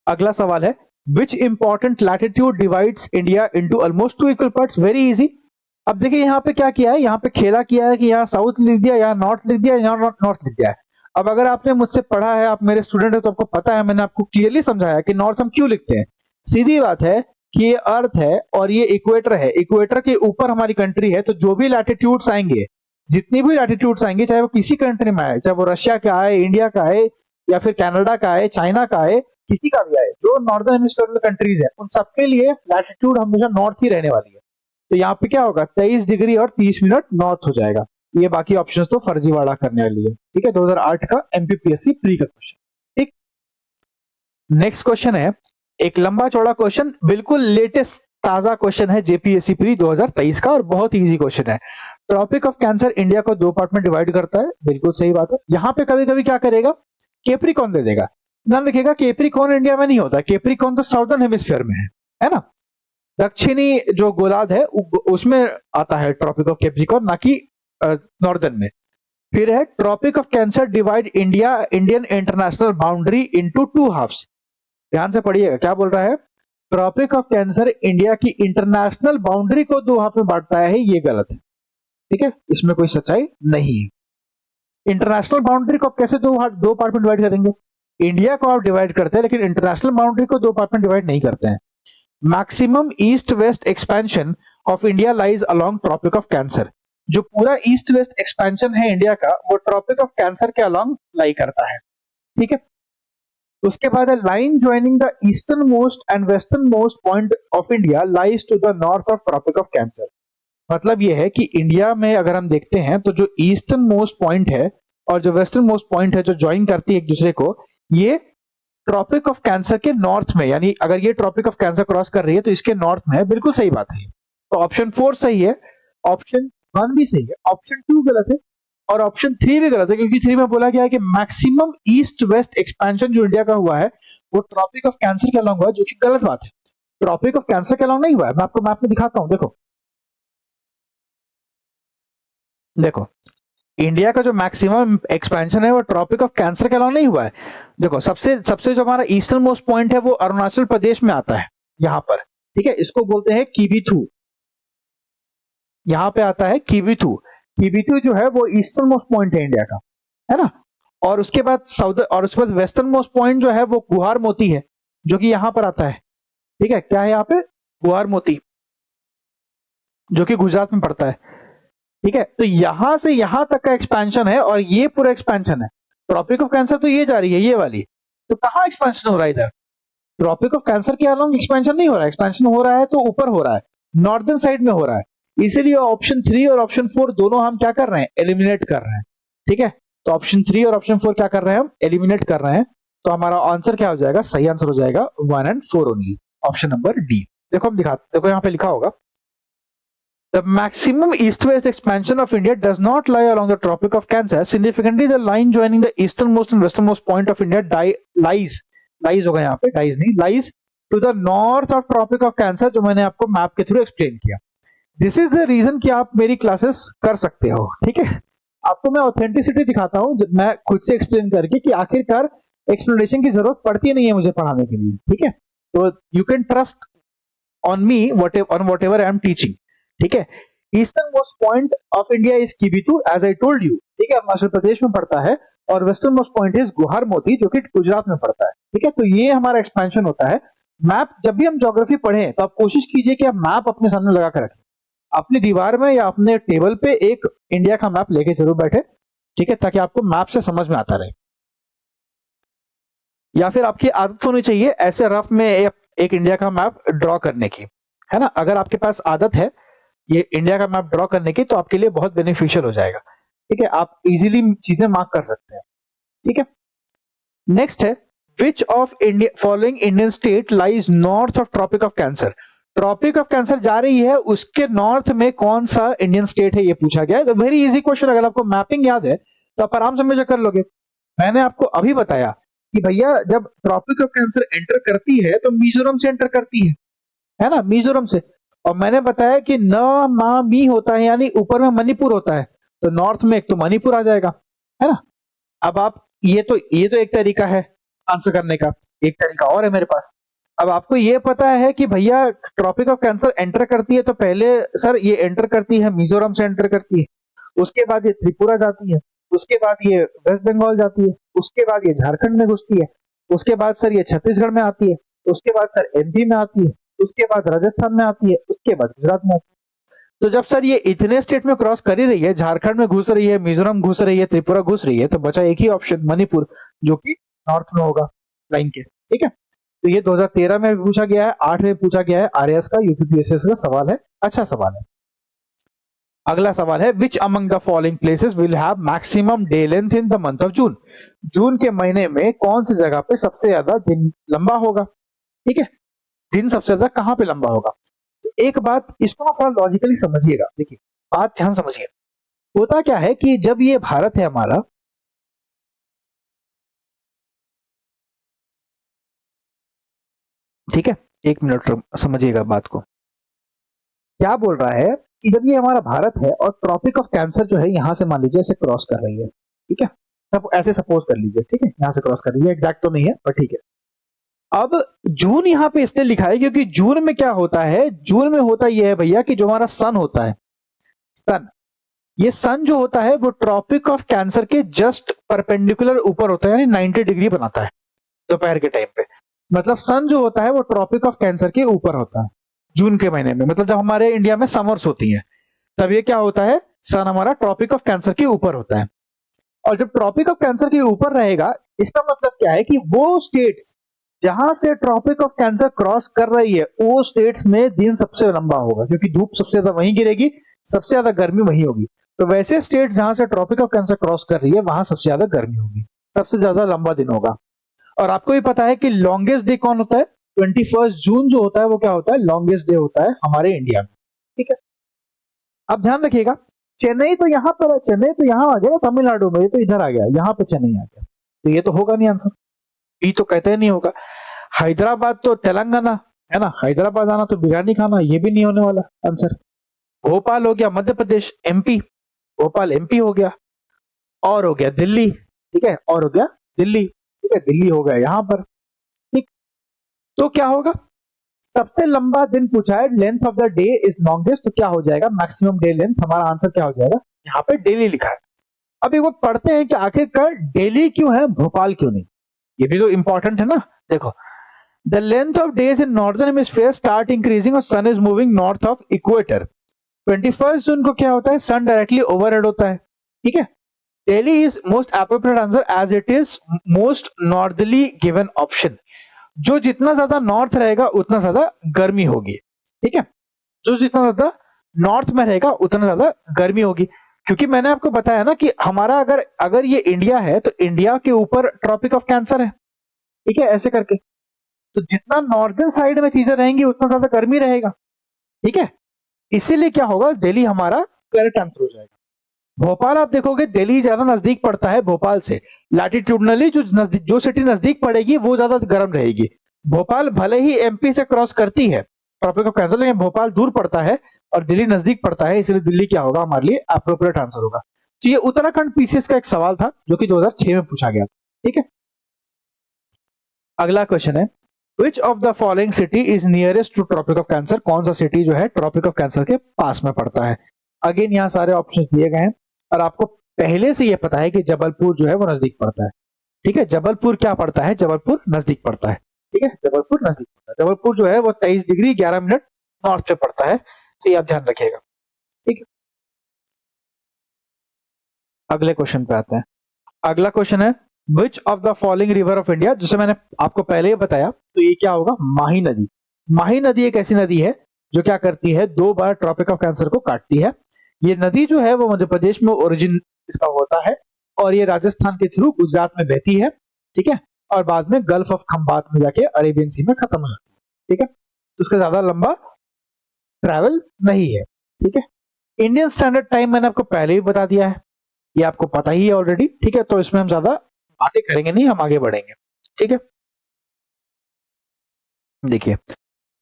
अगला सवाल है, which important latitude divides India into almost 2 equal parts. Very easy. अब देखिए यहाँ पे क्या किया है, यहाँ पे खेला किया है कि यहाँ साउथ लिख दिया, यहाँ नॉर्थ लिख दिया, यहाँ नॉर्थ लिख दिया है। अब अगर आपने मुझसे पढ़ा है, आप मेरे स्टूडेंट है, तो आपको पता है, मैंने आपको क्लियरली समझाया कि नॉर्थ हम क्यों लिखते हैं। सीधी बात है कि ये अर्थ है और ये इक्वेटर है, इक्वेटर के ऊपर हमारी कंट्री है। तो जो भी लैटिट्यूड्स आएंगे, जितनी भी लैटिट्यूड्स आएंगे, चाहे वो किसी कंट्री में आए, चाहे वो रशिया का आए, इंडिया का आए, या फिर कनाडा का आए, चाइना का आए, किसी का भी आए, जो नॉर्दर्न हेमिस्फीयर में कंट्रीज है, उन सबके लिए लैटिट्यूड हमेशा नॉर्थ ही रहने वाली है। तो यहाँ पे क्या होगा, 23 डिग्री और 30 मिनट नॉर्थ हो जाएगा। ये बाकी ऑप्शंस तो फर्जीवाड़ा करने वाली है। ठीक है, 2008 का MPPSC प्री का क्वेश्चन। ठीक, नेक्स्ट क्वेश्चन है एक लंबा चौड़ा क्वेश्चन, बिल्कुल लेटेस्ट ताजा क्वेश्चन है JPSC प्री 2023 का, और बहुत इजी क्वेश्चन है। ट्रॉपिक ऑफ कैंसर इंडिया को 2 पार्ट में डिवाइड करता है, बिल्कुल सही बात है। यहाँ पे कभी कभी क्या करेगा, कैप्रिकॉर्न दे देगा। ध्यान रखिएगा, कैप्रिकॉर्न इंडिया में नहीं होता, कैप्रिकॉर्न तो साउदर्न हेमिस्फीयर में है ना, दक्षिणी जो गोलार्ध है उसमें आता है ट्रॉपिक ऑफ कैप्रिकॉर्न, ना कि नॉर्दर्न में। फिर है tropic of cancer divide Indian international boundary into 2 halves. ध्यान से पढ़िएगा क्या बोल रहा है, ट्रॉपिक ऑफ कैंसर इंडिया की इंटरनेशनल बाउंड्री को 2 हाफ में बांटता है, ये गलत है। ठीक है, इसमें कोई सच्चाई नहीं है। इंटरनेशनल बाउंड्री को आप कैसे दो पार्ट में डिवाइड करेंगे? इंडिया को आप डिवाइड करते हैं, लेकिन इंटरनेशनल बाउंड्री को दो पार्ट में डिवाइड नहीं करते हैं। Maximum east west expansion of India lies along tropic of cancer. जो पूरा ईस्ट वेस्ट एक्सपेंशन है इंडिया का, वो ट्रॉपिक ऑफ कैंसर के अलोंग लाई करता है। ठीक है, उसके बाद है line joining the eastern most and western most point of India lies to the north of tropic of cancer. मतलब यह है कि इंडिया में अगर हम देखते हैं तो जो ईस्टर्न मोस्ट पॉइंट है और जो वेस्टर्न मोस्ट पॉइंट है, जो ज्वाइन करती है एक दूसरे को, ये ट्रॉपिक ऑफ कैंसर के नॉर्थ में, यानी अगर ये ट्रॉपिक ऑफ कैंसर क्रॉस कर रही है तो इसके नॉर्थ में है। बिल्कुल सही बात है। तो ऑप्शन 4 सही है, ऑप्शन 1 भी सही है, ऑप्शन 2 गलत है और ऑप्शन 3 भी गलत है, क्योंकि 3 में बोला गया है कि मैक्सिमम ईस्ट वेस्ट एक्सपेंशन जो इंडिया का हुआ है वो ट्रॉपिक ऑफ कैंसर के अलोंग हुआ है, जो कि गलत बात है। ट्रॉपिक ऑफ कैंसर के अलोंग नहीं हुआ है। मैं आपको मैप में दिखाता हूं, देखो देखो इंडिया का जो मैक्सिमम एक्सपेंशन है वो ट्रॉपिक ऑफ कैंसर के अलावा नहीं हुआ है। देखो सबसे सबसे जो हमारा ईस्टर्न मोस्ट पॉइंट है वो अरुणाचल प्रदेश में आता है, यहां पर। ठीक है, इसको बोलते हैं किबीथू। यहां पे आता है किबीथू। किबीथू जो है वो ईस्टर्न मोस्ट पॉइंट है इंडिया का, है ना। और उसके बाद उसके बाद वेस्टर्न मोस्ट पॉइंट जो है वो गुहार मोती है, जो कि यहां पर आता है। ठीक है, क्या है यहाँ पे? गुहार मोती, जो कि गुजरात में पड़ता है। ठीक है, तो यहां से यहां तक का एक्सपेंशन है और ये पूरा एक्सपेंशन है। ट्रॉपिक ऑफ कैंसर तो ये जा रही है, ये वाली। तो कहां एक्सपेंशन हो रहा है इधर? ट्रॉपिक ऑफ कैंसर के अलोंग एक्सपेंशन नहीं हो रहा है। एक्सपेंशन हो रहा है तो ऊपर हो रहा है, नॉर्दर्न साइड में हो रहा है। इसीलिए ऑप्शन 3 और ऑप्शन 4 दोनों हम क्या कर रहे हैं? एलिमिनेट कर रहे हैं। ठीक है, तो ऑप्शन 3 और ऑप्शन 4 क्या कर रहे हैं? हम एलिमिनेट कर रहे हैं। तो हमारा आंसर क्या हो जाएगा? सही आंसर हो जाएगा 1 and 4 only, option number D. देखो हम दिखाते, देखो यहाँ पे लिखा होगा The maximum east-west expansion of India does not lie along the Tropic of Cancer. Significantly, the line joining the easternmost and westernmost point of India lies होगा यहाँ पे, lies to the north of Tropic of Cancer, जो मैंने आपको map के through explain किया। This is the reason कि आप मेरी क्लासेस कर सकते हो। ठीक है, आपको मैं ऑथेंटिसिटी दिखाता हूँ मैं खुद से एक्सप्लेन करके, कि आखिरकार एक्सप्लेनेशन की जरूरत पड़ती नहीं है मुझे पढ़ाने के लिए। ठीक है, तो you can trust on me on whatever I am teaching. ठीक है, eastern most point of India is Kibithu, as I told you. ठीक है, अरुणाचल प्रदेश में पड़ता है। और वेस्टर्न मोस्ट पॉइंट इज गुहार मोती, जो कि गुजरात में पड़ता है। ठीक है, तो ये हमारा एक्सपेंशन होता है। मैप जब भी हम ज्योग्राफी पढ़ें तो आप कोशिश कीजिए कि आप मैप अपने सामने लगा कर रखें, अपनी दीवार में या अपने टेबल पे एक इंडिया का मैप लेके जरूर बैठे। ठीक है, ताकि आपको मैप से समझ में आता रहे। या फिर आपकी आदत होनी चाहिए ऐसे रफ में एक इंडिया का मैप ड्रॉ करने की, है ना। अगर आपके पास आदत है ये इंडिया का मैप ड्रॉ करने की, तो आपके लिए बहुत बेनिफिशियल हो जाएगा। ठीक है, आप इजीली चीजें मार्क कर सकते हैं। ठीक है, नेक्स्ट है which of India following Indian state lies north of tropic of cancer. Tropic of cancer जा रही है, उसके नॉर्थ में कौन सा इंडियन स्टेट है, ये पूछा गया है। तो वेरी इजी क्वेश्चन, अगर आपको मैपिंग याद है तो आप आराम से मेजर कर लोगे। मैंने आपको अभी बताया कि भैया जब ट्रॉपिक ऑफ कैंसर एंटर करती है तो मिजोरम से एंटर करती है ना, मिजोरम से। और मैंने बताया कि न मा मी होता है, यानी ऊपर में मणिपुर होता है, तो नॉर्थ में एक तो मणिपुर आ जाएगा, है ना। अब आप ये तो एक तरीका है आंसर करने का, एक तरीका और है मेरे पास। अब आपको ये पता है कि भैया ट्रॉपिक ऑफ कैंसर एंटर करती है तो पहले सर ये एंटर करती है मिजोरम से एंटर करती है, उसके बाद ये त्रिपुरा जाती है, उसके बाद ये वेस्ट बंगाल जाती है, उसके बाद ये झारखंड में घुसती है, उसके बाद सर ये छत्तीसगढ़ में आती है, उसके बाद सर एमपी में आती है, उसके बाद राजस्थान में आती है, उसके बाद गुजरात में आती है। तो जब सर ये इतने स्टेट में क्रॉस कर ही रही है, झारखंड में घुस रही है, मिजोरम घुस रही है, त्रिपुरा घुस रही है, तो बचा एक ही ऑप्शन मणिपुर, जो कि नॉर्थ में होगा लाइन के। ठीक है, तो ये 2013 में पूछा गया है, 8 में पूछा गया है, आरएएस का, यूपीपीएससी का सवाल है, अच्छा सवाल है। अगला सवाल है which among the following places will have maximum day length in the month of June. June के महीने में कौन सी जगह पे सबसे ज्यादा दिन लंबा होगा। ठीक है, दिन सबसे ज्यादा कहां पे लंबा होगा। तो एक बात इसको ना थोड़ा लॉजिकली समझिएगा, देखिए बात ध्यान समझिए। होता क्या है कि जब ये भारत है हमारा, ठीक है, एक मिनट समझिएगा बात को। क्या बोल रहा है कि जब ये हमारा भारत है और ट्रॉपिक ऑफ कैंसर जो है यहां से मान लीजिए ऐसे क्रॉस कर रही है, ठीक है, सब ऐसे सपोज कर लीजिए, ठीक है, यहां से क्रॉस कर रही है, एग्जैक्ट तो नहीं है पर ठीक है। अब जून यहां पे इसलिए लिखा है क्योंकि जून में क्या होता है, जून में होता यह है भैया कि जो हमारा सन होता है, सन ये सन जो होता है वो ट्रॉपिक ऑफ कैंसर के जस्ट परपेंडिकुलर ऊपर होता है, यानी 90 डिग्री बनाता है दोपहर के टाइम पे। मतलब सन जो होता है वो ट्रॉपिक ऑफ कैंसर के ऊपर होता है जून के महीने में। मतलब जब हमारे इंडिया में समर्स होती हैं तब ये क्या होता है, सन हमारा ट्रॉपिक ऑफ कैंसर के ऊपर होता है। और जब ट्रॉपिक ऑफ कैंसर के ऊपर रहेगा, इसका मतलब क्या है कि वो स्टेट्स जहां से ट्रॉपिक ऑफ कैंसर क्रॉस कर रही है वो स्टेट्स में दिन सबसे लंबा होगा, क्योंकि धूप सबसे ज्यादा वहीं गिरेगी, सबसे ज्यादा गर्मी वहीं होगी। तो वैसे स्टेट जहां से ट्रॉपिक ऑफ कैंसर क्रॉस कर रही है वहां सबसे ज्यादा गर्मी होगी, सबसे ज्यादा लंबा दिन होगा। और आपको भी पता है कि लॉन्गेस्ट डे कौन होता है, 21 जून जो होता है वो क्या होता है, लॉन्गेस्ट डे होता है हमारे इंडिया में। ठीक है, अब ध्यान रखिएगा, चेन्नई तो यहां पर है, चेन्नई तो यहां आ गया तमिलनाडु में, ये तो इधर आ गया, यहां पे चेन्नई आ गया, तो ये तो होगा नहीं आंसर, ये तो कहते ही नहीं होगा। हैदराबाद तो तेलंगाना है ना, हैदराबाद आना तो बिरयानी खाना, ये भी नहीं होने वाला आंसर। भोपाल हो गया मध्य प्रदेश, एमपी, भोपाल एमपी हो गया, और हो गया दिल्ली, ठीक है, और हो गया दिल्ली, ठीक है, दिल्ली हो गया यहां पर। ठीक, तो क्या होगा, सबसे लंबा दिन पूछा है, length of the day is longest, तो क्या हो जाएगा, मैक्सिमम डे लेंथ, हमारा आंसर क्या हो जाएगा, यहाँ पे दिल्ली लिखा है। अब एक बार पढ़ते हैं कि आखिरकार दिल्ली क्यों है, भोपाल क्यों नहीं, ये भी तो इंपॉर्टेंट है ना। देखो, the length of days in northern hemisphere start increasing और sun is moving north of equator. 21 June को क्या होता है, सन डायरेक्टली ओवरहेड होता है। ठीक है, Delhi is most appropriate answer as it is most northerly given option. जो जितना ज्यादा नॉर्थ रहेगा उतना ज्यादा गर्मी होगी। ठीक है, जो जितना ज्यादा नॉर्थ में रहेगा उतना ज्यादा गर्मी होगी, क्योंकि मैंने आपको बताया ना कि हमारा अगर अगर ये इंडिया है तो इंडिया के ऊपर ट्रॉपिक ऑफ कैंसर है। ठीक है, ऐसे करके, तो जितना नॉर्दर्न साइड में चीजें रहेंगी उतना ज्यादा गर्मी रहेगा। ठीक है, इसीलिए क्या होगा, दिल्ली हमारा करेक्ट आंसर हो जाएगा। भोपाल आप देखोगे दिल्ली ज्यादा नजदीक पड़ता है भोपाल से, लैटिट्यूडनली जो सिटी नजदीक पड़ेगी वो ज्यादा गर्म रहेगी। भोपाल भले ही एमपी से क्रॉस करती है ट्रॉपिक ऑफ कैंसर, लेकिन भोपाल दूर पड़ता है और दिल्ली नजदीक पड़ता है, इसलिए दिल्ली क्या होगा हमारे लिए एप्रोप्रिएट आंसर होगा। तो ये उत्तराखंड पीसीएस का एक सवाल था जो कि 2006 में पूछा गया। ठीक है, अगला क्वेश्चन है, which of the following city is nearest to tropic of cancer, कौन सा सिटी जो है ट्रॉपिक ऑफ कैंसर के पास में पड़ता है। अगेन यहाँ सारे ऑप्शंस दिए गए हैं और आपको पहले से ये पता है कि जबलपुर जो है वो नजदीक पड़ता है। ठीक है, जबलपुर क्या पड़ता है, जबलपुर नजदीक पड़ता है। ठीक है, जबलपुर नजदीक पड़ता है, जबलपुर जो है वो 23 डिग्री 11 मिनट नॉर्थ पे पड़ता है, तो ये आप ध्यान रखिएगा। ठीक है, अगले क्वेश्चन पे आते हैं। अगला क्वेश्चन है, which of the following river of India, जिसे मैंने आपको पहले ही बताया, तो ये क्या होगा, माही नदी। माही नदी एक ऐसी नदी है जो क्या करती है, 2 बार ट्रॉपिक ऑफ कैंसर को काटती है। ये नदी जो है वो मध्य प्रदेश में ओरिजिन इसका होता है और ये राजस्थान के थ्रू गुजरात में बहती है। ठीक है, और बाद में गल्फ ऑफ खंबात में जाके अरेबियन सी में खत्म हो जाती है। ठीक है, तो उसका ज्यादा लंबा ट्रैवल नहीं है। ठीक है, इंडियन स्टैंडर्ड टाइम मैंने आपको पहले ही बता दिया है, ये आपको पता ही है ऑलरेडी। ठीक है, तो इसमें हम ज्यादा बातें करेंगे नहीं, हम आगे बढ़ेंगे। ठीक है, देखिए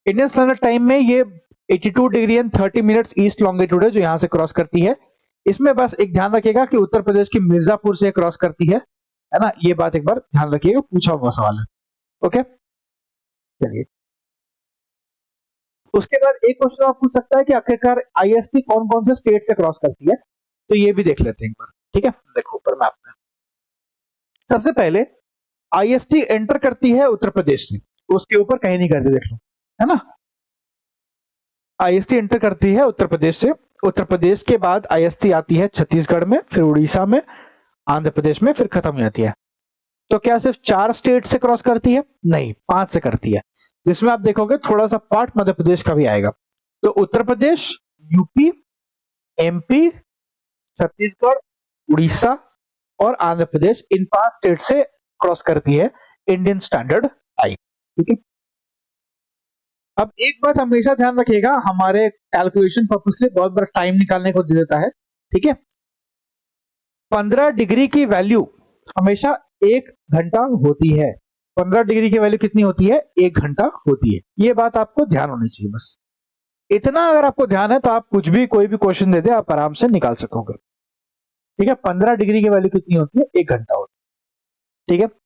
इंडियन स्टैंडर्ड टाइम में ये 82 degree and 30 minutes east longitude है जो यहां से क्रॉस करती है। इसमें बस एक ध्यान रखिएगा कि उत्तर प्रदेश की मिर्जापुर से क्रॉस करती है ना, ये बात एक बार ध्यान रखिएगा, पूछा हुआ सवाल है। ओके, चलिए उसके बाद एक क्वेश्चन आप पूछ सकता है कि आखिरकार आईएसटी कौन कौन से स्टेट से क्रॉस करती है, तो ये भी देख लेते हैं एक बार। ठीक है, देखो ऊपर मैप में सबसे पहले आईएसटी एंटर करती है उत्तर प्रदेश से, उसके ऊपर कहीं नहीं करती, देख लो, है ना। आईएसटी एंटर करती है उत्तर प्रदेश से, उत्तर प्रदेश के बाद आईएसटी आती है छत्तीसगढ़ में, फिर उड़ीसा में, आंध्र प्रदेश में, फिर खत्म हो जाती है। तो क्या सिर्फ 4 स्टेट से क्रॉस करती है, नहीं 5 से करती है, जिसमें आप देखोगे थोड़ा सा पार्ट मध्य प्रदेश का भी आएगा। तो उत्तर प्रदेश, यूपी, एमपी, छत्तीसगढ़, उड़ीसा और आंध्र प्रदेश, इन 5 स्टेट से क्रॉस करती है इंडियन स्टैंडर्ड टाइम। ठीक है, अब एक बात हमेशा ध्यान रखिएगा, हमारे कैलकुलेशन पर्पस के लिए बहुत बड़ा टाइम निकालने को दे देता है। ठीक है, 15 डिग्री की वैल्यू हमेशा 1 घंटा होती है। 15 डिग्री की वैल्यू कितनी होती है, 1 घंटा होती है। ये बात आपको ध्यान होनी चाहिए, बस इतना अगर आपको ध्यान है तो आप कुछ भी कोई भी क्वेश्चन दे दे आप आराम से निकाल सकोगे। ठीक है, 15 डिग्री की वैल्यू कितनी होती है, 1 घंटा होती है। ठीक है,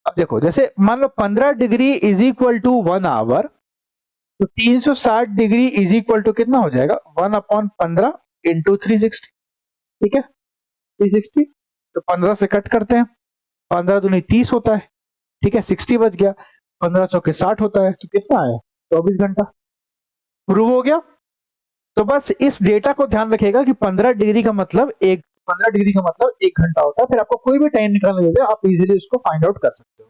अब देखो जैसे मान लो 15 degree is equal to 1 hour, तो 360 डिग्री इज इक्वल टू कितना हो जाएगा, 1/15 इंटू 360। ठीक है 360, तो 15 से कट करते हैं, 15 दूनी 30 होता है, ठीक है 60 बच गया, 15 चौके 60 होता है, तो कितना आया 24 घंटा। प्रूव हो गया। तो बस इस डेटा को ध्यान रखिएगा कि 15 डिग्री का मतलब 1 घंटा होता है। फिर आपको कोई भी टाइम निकालना देते हैं, आप इजीली उसको फाइंड आउट कर सकते हो।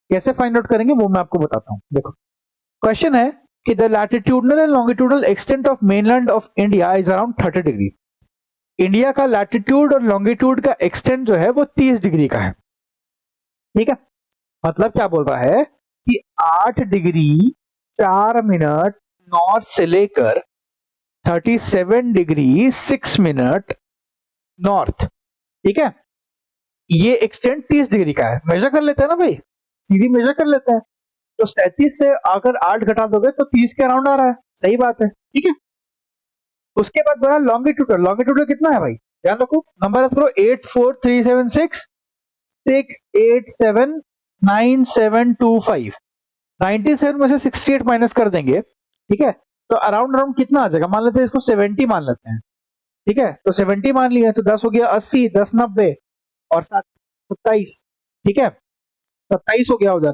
कैसे फाइंड आउट करेंगे वो मैं आपको बताता हूँ। देखो क्वेश्चन है कि the latitudinal and longitudinal extent of mainland of India is around 30 degree. India का लैटिट्यूड और लॉन्गिट्यूड का एक्सटेंट जो है वो 30 डिग्री का है, ठीक है। मतलब क्या बोल रहा है कि 8 डिग्री 4 मिनट नॉर्थ से लेकर 37 डिग्री 6 मिनट नॉर्थ, ठीक है। ये एक्सटेंट 30 डिग्री का है। मेजर कर लेते हैं ना भाई, सीधी मेजर कर लेते हैं। तो 37 से अगर 8 घटा दोगे तो 30 के अराउंड आ रहा है, सही बात है, ठीक है। उसके बाद बोला लॉन्गिट्यूडल, लॉन्गिट्यूडल कितना है भाई, ध्यान रखो, नंबर करो 84376 6879725, 97 में से 68 माइनस कर देंगे, ठीक है। तो अराउंड अराउंड कितना आ जाएगा, मान लेते हैं इसको 70 मान लेते हैं, ठीक है। तो 70 मान लिया तो 10 हो गया 80, 10 90 और 7 27, ठीक है 27 हो गया उधर,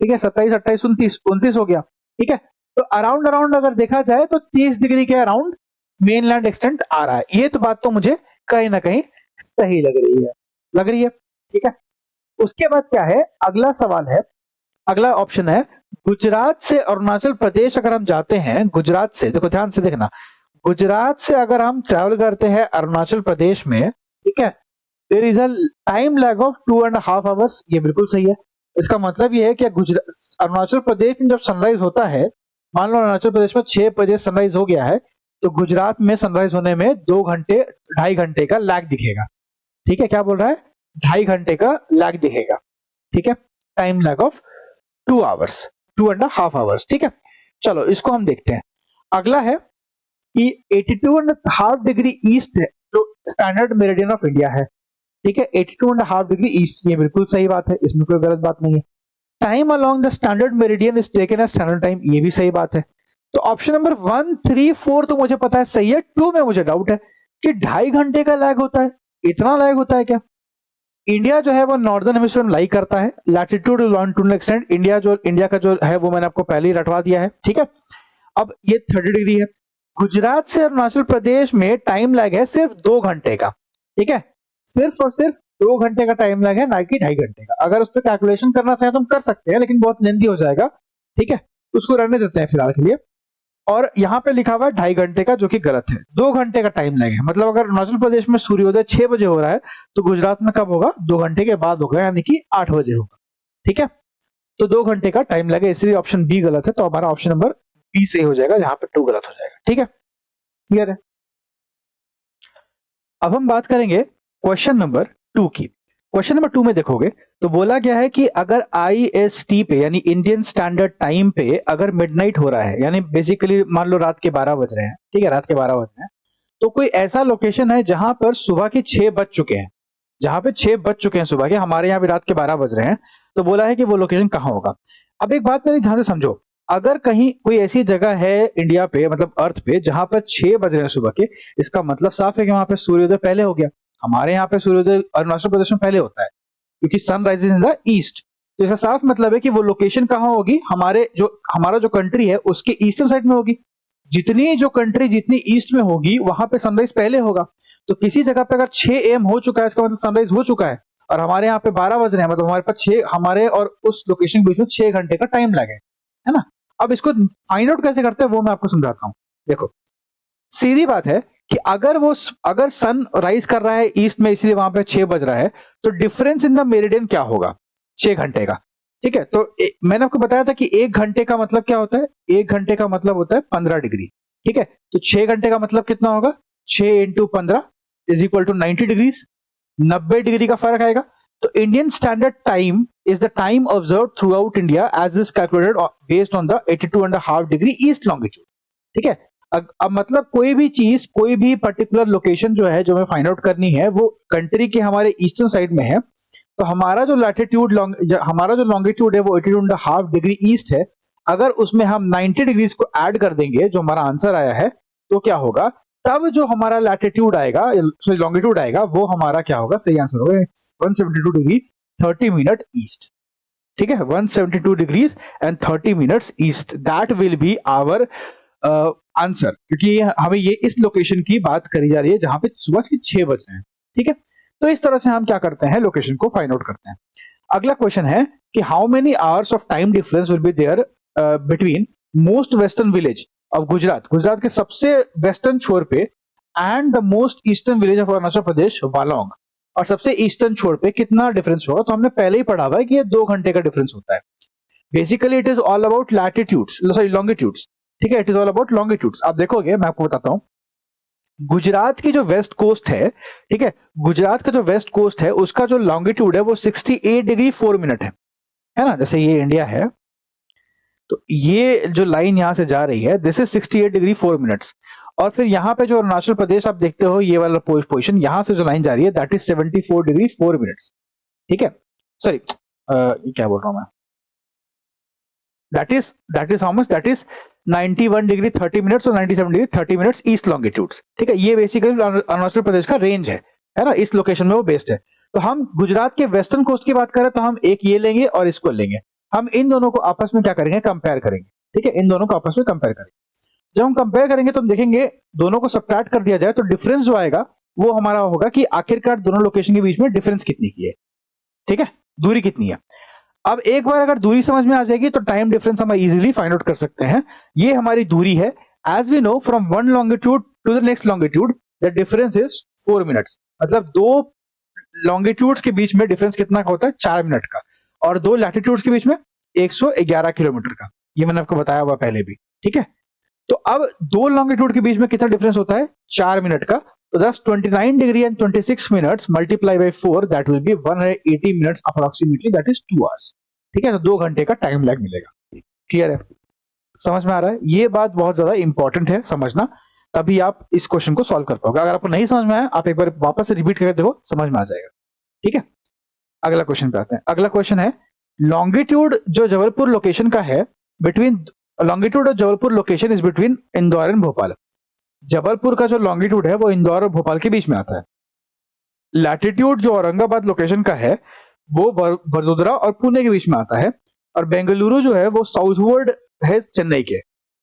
ठीक है 27 28 29 29 हो गया, ठीक है। तो अराउंड अराउंड अगर देखा जाए तो 30 डिग्री के अराउंड मेनलैंड एक्सटेंट आ रहा है। ये तो बात तो मुझे कहीं ना कहीं सही लग रही है, ठीक है। उसके बाद क्या है, अगला सवाल है, अगला ऑप्शन है गुजरात से अरुणाचल प्रदेश अगर हम जाते हैं, गुजरात से, देखो ध्यान से देखना, गुजरात से अगर हम ट्रैवल करते हैं अरुणाचल प्रदेश में, ठीक है, there is a time lag of 2.5 hours. ये बिल्कुल सही है। इसका मतलब ये है कि अरुणाचल प्रदेश में जब सनराइज होता है, मान लो अरुणाचल प्रदेश में 6 बजे सनराइज हो गया है, तो गुजरात में सनराइज होने में 2 घंटे 2.5 घंटे का लैग दिखेगा, ठीक है। क्या बोल रहा है, 2.5 घंटे का लैग दिखेगा, ठीक है, time lag of 2 hours, 2.5 hours, ठीक है। चलो इसको हम देखते हैं। अगला है कि 82.5 डिग्री ईस्ट है जो स्टैंडर्ड मेरिडियन ऑफ इंडिया है, ठीक है 82.5 डिग्री ईस्ट, ये बिल्कुल सही बात है, इसमें कोई गलत बात नहीं है। Time along the standard meridian is taken as standard time, ये भी सही बात है। तो ऑप्शन नंबर 1 3 4 तो मुझे पता है सही है, 2 में मुझे डाउट है कि 2.5 घंटे का लैग होता है, इतना लैग होता है क्या। इंडिया जो है वो नॉर्दर्न हेमिस्फीयर में लाई करता है, लैटिट्यूड लॉन्गिट्यूडनल एक्सटेंट इंडिया का जो है वो मैंने आपको पहले ही रटवा दिया है, ठीक है। अब ये 30 डिग्री है। गुजरात से अरुणाचल प्रदेश में टाइम लैग है सिर्फ 2 घंटे का, ठीक है, सिर्फ और सिर्फ 2 घंटे का टाइम लैग है, ना कि 2.5 घंटे का। अगर उस पर कैलकुलेशन करना चाहे तो हम कर सकते हैं, लेकिन बहुत लेंथी हो जाएगा, ठीक है, उसको रहने देते हैं फिलहाल के लिए। और यहाँ पे लिखा हुआ है 2.5 घंटे का, जो कि गलत है, 2 घंटे का टाइम लैग है। मतलब अगर अरुणाचल प्रदेश में सूर्योदय 6 बजे हो रहा है तो गुजरात में कब होगा, 2 घंटे के बाद होगा, यानी कि 8 बजे होगा, ठीक है। तो 2 घंटे का टाइम लैग है, इसलिए ऑप्शन बी गलत है। तो हमारा ऑप्शन नंबर बी सही हो जाएगा, यहाँ पे 2 गलत हो जाएगा, ठीक है, क्लियर है। अब हम बात करेंगे क्वेश्चन नंबर 2 की। क्वेश्चन नंबर 2 में देखोगे तो बोला गया है कि अगर IST पे यानी इंडियन स्टैंडर्ड टाइम पे अगर मिडनाइट हो रहा है, यानी बेसिकली मान लो रात के 12 बज रहे हैं, ठीक है, रात के 12 बज रहे हैं, तो कोई ऐसा लोकेशन है जहां पर सुबह के 6 बज चुके हैं, जहां पे 6 बज चुके हैं सुबह के, हमारे यहाँ भी रात के 12 बज रहे हैं, तो बोला है कि वो लोकेशन कहाँ होगा। अब एक बात मेरी ध्यान से समझो, अगर कहीं कोई ऐसी जगह है इंडिया पे, मतलब अर्थ पे, जहां पर 6 बज रहे हैं सुबह के, इसका मतलब साफ है कि वहां पे सूर्योदय पहले हो गया। हमारे यहाँ पे सूर्योदय अरुणाचल प्रदेश में पहले होता है क्योंकि sun rises in the east. तो इसका साफ मतलब है कि वो लोकेशन कहाँ होगी, हमारा जो कंट्री है उसके ईस्टर्न साइड में होगी। जितनी जो कंट्री जितनी ईस्ट में होगी वहां पे सनराइज पहले होगा। तो किसी जगह पे अगर 6 AM हो चुका है, इसका मतलब सनराइज हो चुका है, और हमारे यहाँ पे 12 बज रहे हैं, मतलब हमारे पास 6, हमारे और उस लोकेशन के बीच में 6 घंटे का टाइम लगे, है ना। अब इसको फाइंड आउट कैसे करते हैं वो मैं आपको समझाता हूँ। देखो सीधी बात है कि अगर सन राइज कर रहा है ईस्ट में, इसलिए वहां पे 6 बज रहा है, तो डिफरेंस इन द मेरिडियन क्या होगा, 6 घंटे का, ठीक है। तो मैंने आपको बताया था कि 1 घंटे का मतलब क्या होता है, 1 घंटे का मतलब होता है 15 डिग्री, ठीक है। तो 6 घंटे का मतलब कितना होगा, 6 × 15 is equal to 90 degrees, 90 degree का फर्क आएगा। तो Indian standard time is the time observe throughout India as is calculated based on the 82.5 degree east longitude, ठीक है। अब मतलब कोई भी चीज, कोई भी पर्टिकुलर लोकेशन जो है, जो हमें फाइंड आउट करनी है, वो कंट्री के हमारे ईस्टर्न साइड में है, तो हमारा जो लैटिट्यूड हमारा जो लॉन्गिट्यूड है वो 82.5 डिग्री ईस्ट है। अगर उसमें हम 90 डिग्रीज को ऐड कर देंगे, जो हमारा आंसर आया है, तो क्या होगा, तब जो हमारा लैटिट्यूड आएगा, सॉरी लॉन्गिट्यूड आएगा, वो हमारा क्या होगा, सही आंसर होगा 172 डिग्री 30 मिनट ईस्ट। ठीक है, 172 degrees and 30 minutes east, that will be our answer, क्योंकि हमें ये इस लोकेशन की बात करी जा रही है जहां पे सुबह के 6 बज रहे हैं। ठीक है, तो इस तरह से हम क्या करते हैं, लोकेशन को फाइंड आउट करते हैं। अगला क्वेश्चन है कि how many hours of time difference will be there between most western village of Gujarat, Gujarat के सबसे वेस्टर्न छोर पे, and the most eastern village of Arunachal Pradesh Walong, और सबसे ईस्टर्न छोर पे कितना डिफरेंस होगा। तो हमने पहले ही पढ़ा हुआ है कि ये 2 घंटे का डिफरेंस होता है। Basically it is all about latitudes, sorry longitudes. ठीक है, it is all about longitudes. आप देखोगे, मैं आपको बताता हूं, गुजरात की जो वेस्ट कोस्ट है, ठीक है, गुजरात का जो वेस्ट कोस्ट है उसका जो लॉन्गिट्यूड है वो 68 डिग्री 4 मिनट है ना। जैसे ये इंडिया है, तो ये जो लाइन यहां से जा रही है, दिस इज 68 डिग्री 4 मिनट्स। और फिर यहाँ पे जो अरुणाचल प्रदेश आप देखते हो, ये वाला पोजीशन, यहां से जो लाइन जा रही है दैट इज 74 डिग्री 4 मिनट्स। ठीक है, सॉरी ये क्या बोल रहा हूं मैं, that is how much, that is 91 degree 30 minutes और 97 डिग्री 30 मिनट्स ईस्ट लॉन्गिट्यूड्स। ठीक है, ये बेसिकली अरुणाचल प्रदेश का रेंज है ना, इस लोकेशन में वो बेस्ड है। तो हम गुजरात के वेस्टर्न कोस्ट की बात करें तो हम एक ये लेंगे और इसको लेंगे, हम इन दोनों को आपस में क्या करेंगे, कंपेयर करेंगे। ठीक है, इन दोनों को आपस में कंपेयर करेंगे। जब हम कंपेयर करेंगे तो हम देखेंगे दोनों को सब्ट्रैक्ट कर दिया जाए तो डिफरेंस जो आएगा वो हमारा होगा कि आखिरकार दोनों लोकेशन के बीच में डिफरेंस कितनी की है। ठीक है, दूरी कितनी है। अब एक बार अगर दूरी समझ में आ जाएगी तो टाइम डिफरेंस हम इजीली फाइंड आउट कर सकते हैं। ये हमारी दूरी है, as we know from one longitude to the next longitude the difference is 4 minutes. मतलब दो लॉन्गिट्यूड्स के बीच में डिफरेंस कितना का होता है, 4 मिनट का, और दो लैटिट्यूड्स के बीच में 111 किलोमीटर का। ये मैंने आपको बताया हुआ पहले भी। ठीक है, तो अब दो लॉन्गिट्यूड के बीच में कितना डिफरेंस होता है, 4 मिनट का। तो दस 29 degree and 26 minutes multiply by 4 that will B 180 minutes approximately, that is 2 hours. ठीक है, तो 2 घंटे का टाइम लैग मिलेगा। क्लियर है, समझ में आ रहा है। ये बात बहुत ज्यादा इंपॉर्टेंट है समझना, तभी आप इस क्वेश्चन को सॉल्व कर पाओगे। अगर आपको नहीं समझ में आया, आप एक बार वापस से रिपीट करके देखो, समझ में आ जाएगा। ठीक है, अगला क्वेश्चन पे आते हैं। अगला क्वेश्चन है, लॉन्गिट्यूड जो जबलपुर लोकेशन का है, between longitude of Jabalpur location is between Indore and Bhopal. Jabalpur का जो लॉन्गिट्यूड है वो इंदौर और भोपाल के बीच में आता है। लैटिट्यूड जो औरंगाबाद लोकेशन का है वो वडोदरा और पुणे के बीच में आता है। और बेंगलुरु जो है वो साउथवर्ड है चेन्नई के।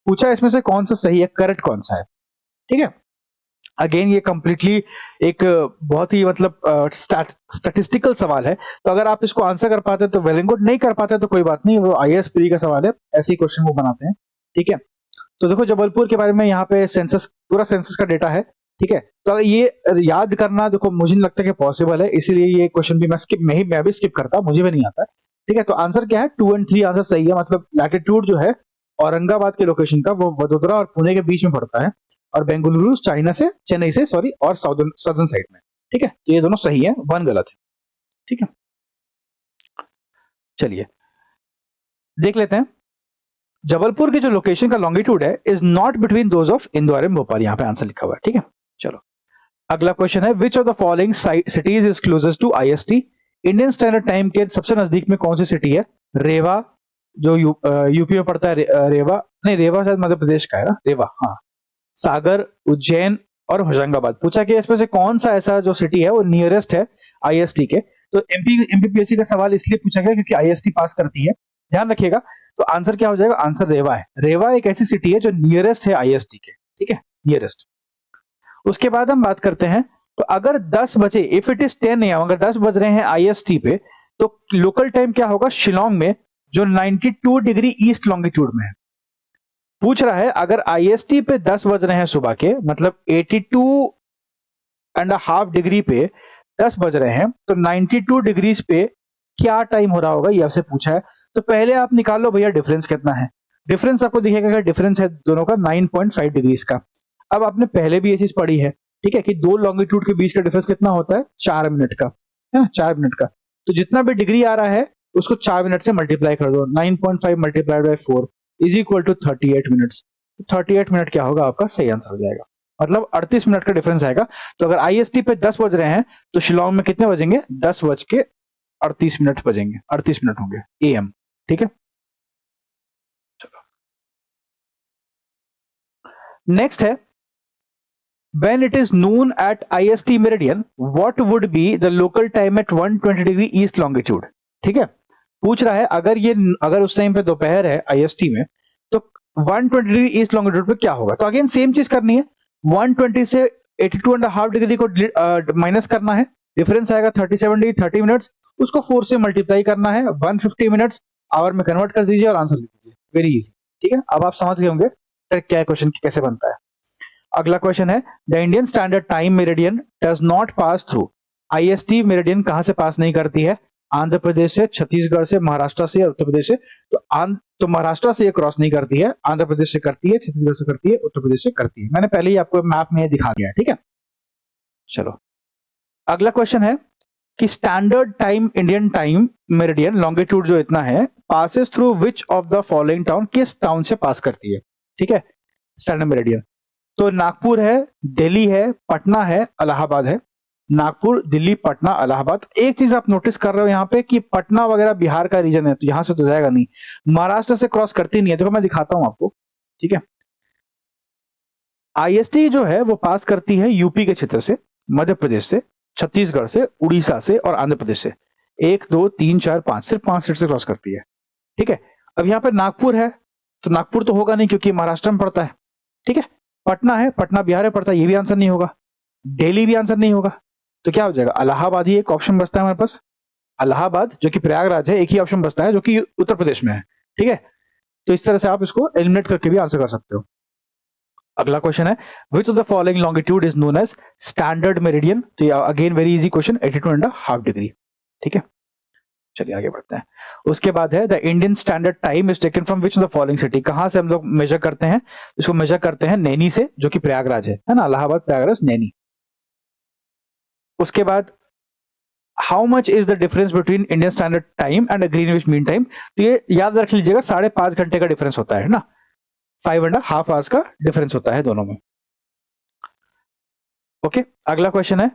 पूछा इसमें से कौन सा सही है, करेक्ट कौन सा है। ठीक है, अगेन ये कंप्लीटली एक बहुत ही मतलब स्टैटिस्टिकल सवाल है, तो अगर आप इसको आंसर कर पाते तो वेल एंड गुड, नहीं कर पाते तो कोई बात नहीं, वो IAS प्री का सवाल है, ऐसे ही क्वेश्चन वो बनाते हैं। ठीक है, तो देखो जबलपुर के बारे में यहाँ पे सेंसस, पूरा सेंसस का डेटा है। ठीक है, तो अगर ये याद करना देखो मुझे नहीं लगता कि पॉसिबल है, इसीलिए ये क्वेश्चन भी मैं भी स्किप करता, मुझे भी नहीं आता। ठीक है, तो आंसर क्या है, 2 और 3 आंसर सही है। मतलब लैटिट्यूड जो है औरंगाबाद के लोकेशन का वो वडोदरा और पुणे के बीच में पड़ता है, और बेंगलुरु चाइना से, चेन्नई से सॉरी, और सदर्न साइड में। ठीक है, तो ये दोनों सही है, वन गलत है। ठीक है, चलिए देख लेते हैं। जबलपुर की जो लोकेशन का लॉन्गिट्यूड है is not between those of Indore and Bhopal, यहाँ पे आंसर लिखा हुआ है। ठीक है, चलो अगला क्वेश्चन है, which of the following cities is closest to IST। Indian standard time के सबसे नजदीक में कौन सी सिटी है, रेवा जो यूपी में पड़ता है, रेवा नहीं, रेवा शायद मध्य प्रदेश का है ना, रेवा, हाँ, सागर, उज्जैन और होशंगाबाद। पूछा कि इसमें से कौन सा ऐसा जो सिटी है वो नियरेस्ट है IST के। तो MPPSC का सवाल इसलिए पूछा गया क्योंकि IST पास करती है, ध्यान रखिएगा। तो आंसर क्या हो जाएगा, आंसर रेवा है। रेवा एक ऐसी सिटी है जो नियरेस्ट है IST के। ठीक है, नियरेस्ट। उसके बाद हम बात करते हैं, तो अगर 10 बजे, इफ इट इज 10 AM, अगर 10 बज रहे हैं IST पे, तो लोकल टाइम क्या होगा शिलोंग में, जो 92 डिग्री ईस्ट लॉन्गिट्यूड में है। पूछ रहा है अगर IST पे 10 बज रहे हैं सुबह के, मतलब 82.5 डिग्री पे 10 बज रहे हैं, तो 92 डिग्रीज पे क्या टाइम हो रहा होगा, ये आपसे पूछा है। तो पहले आप निकालो भैया डिफरेंस कितना है। डिफरेंस आपको दिखेगा कि डिफरेंस है दोनों का 9.5 डिग्रीज का। अब आपने पहले भी ये चीज पढ़ी है, ठीक है, कि दो लॉन्गिट्यूड के बीच का डिफरेंस कितना होता है, 4 मिनट का, है ना, 4 मिनट का। तो जितना भी डिग्री आ रहा है उसको 4 मिनट से मल्टीप्लाई कर दो, 9.5 multiplied by 4 is equal to 38 minutes. 38 minute क्या होगा आपका, सही आंसर हो जाएगा। मतलब 38 मिनट का डिफरेंस आएगा। तो अगर IST पे 10 बज रहे हैं तो शिलोंग में कितने बजेंगे, 10:38 बजेंगे, 38 मिनट होंगे AM। ठीक है, चलो नेक्स्ट है, When it is noon at IST meridian, what would be the local time at 120 degree east longitude? ठीक है, पूछ रहा है अगर उस टाइम पे दोपहर है IST में, तो 120 डिग्री ईस्ट लॉन्गिट्यूड पे क्या होगा? तो अगेन सेम चीज करनी है, 120 से 82.5 डिग्री को माइनस करना है, डिफरेंस आएगा 37 डिग्री 30 मिनट्स, उसको 4 से मल्टीप्लाई करना है, 150 मिनट्स आवर में कन्वर्ट कर दीजिए और आंसर लिख दीजिए। Very easy. ठीक है, अब आप समझ गए होंगे क्या क्वेश्चन कैसे बनता है। अगला क्वेश्चन है, the Indian standard time meridian does not pass through. IST meridian कहां से पास नहीं करती है? आंध्र प्रदेश से, छत्तीसगढ़ से, महाराष्ट्र से, उत्तर प्रदेश से। तो महाराष्ट्र से ये क्रॉस नहीं करती है, आंध्र प्रदेश से करती है, छत्तीसगढ़ से करती है, उत्तर प्रदेश से करती है। मैंने पहले ही आपको मैप में दिखा दिया है। ठीक है, चलो अगला क्वेश्चन है कि standard time Indian time meridian longitude जो इतना है passes through which of the following town, किस टाउन से पास करती है? ठीक है, स्टैंडर्ड मेरिडियन तो नागपुर है, दिल्ली है, पटना है, इलाहाबाद है। नागपुर, दिल्ली, पटना, इलाहाबाद। एक चीज आप नोटिस कर रहे हो यहाँ पे कि पटना वगैरह बिहार का रीजन है, तो यहां से तो जाएगा नहीं, महाराष्ट्र से क्रॉस करती नहीं है। देखो मैं दिखाता हूं आपको। ठीक है, IST जो है वो पास करती है यूपी के क्षेत्र से, मध्य प्रदेश से, छत्तीसगढ़ से, उड़ीसा से और आंध्र प्रदेश से। 1 2 3 4 5, सिर्फ 5 स्टेट से क्रॉस करती है। ठीक है, अब यहाँ पे नागपुर है, तो नागपुर तो होगा नहीं क्योंकि महाराष्ट्र में पड़ता है। ठीक है, पटना है, पटना बिहार में पड़ता है, ये भी आंसर नहीं होगा। दिल्ली भी आंसर नहीं होगा, तो क्या हो जाएगा? इलाहाबाद ही एक ऑप्शन बचता है हमारे पास। इलाहाबाद जो कि प्रयागराज है, एक ही ऑप्शन बचता है जो कि उत्तर प्रदेश में है। ठीक है, तो इस तरह से आप इसको एलिमिनेट करके भी आंसर कर सकते हो। अगला क्वेश्चन है, which of the following longitude is known as standard meridian? तो again very easy question, 82.5 degree. ठीक है, चलिए आगे बढ़ते हैं। उसके बाद है, the Indian standard time is taken from which of the following city? कहां से हम लोग मेजर करते हैं? इसको मेजर करते हैं नैनी से, जो कि प्रयागराज है ना, इलाहाबाद, प्रयागराज, नैनी। उसके बाद how much is the difference between Indian standard time and Greenwich mean time? तो ये याद रख लीजिएगा, 5.5 घंटे का डिफरेंस होता है ना, 5.5 आवर्स का डिफरेंस होता है दोनों में। ओके, अगला क्वेश्चन है,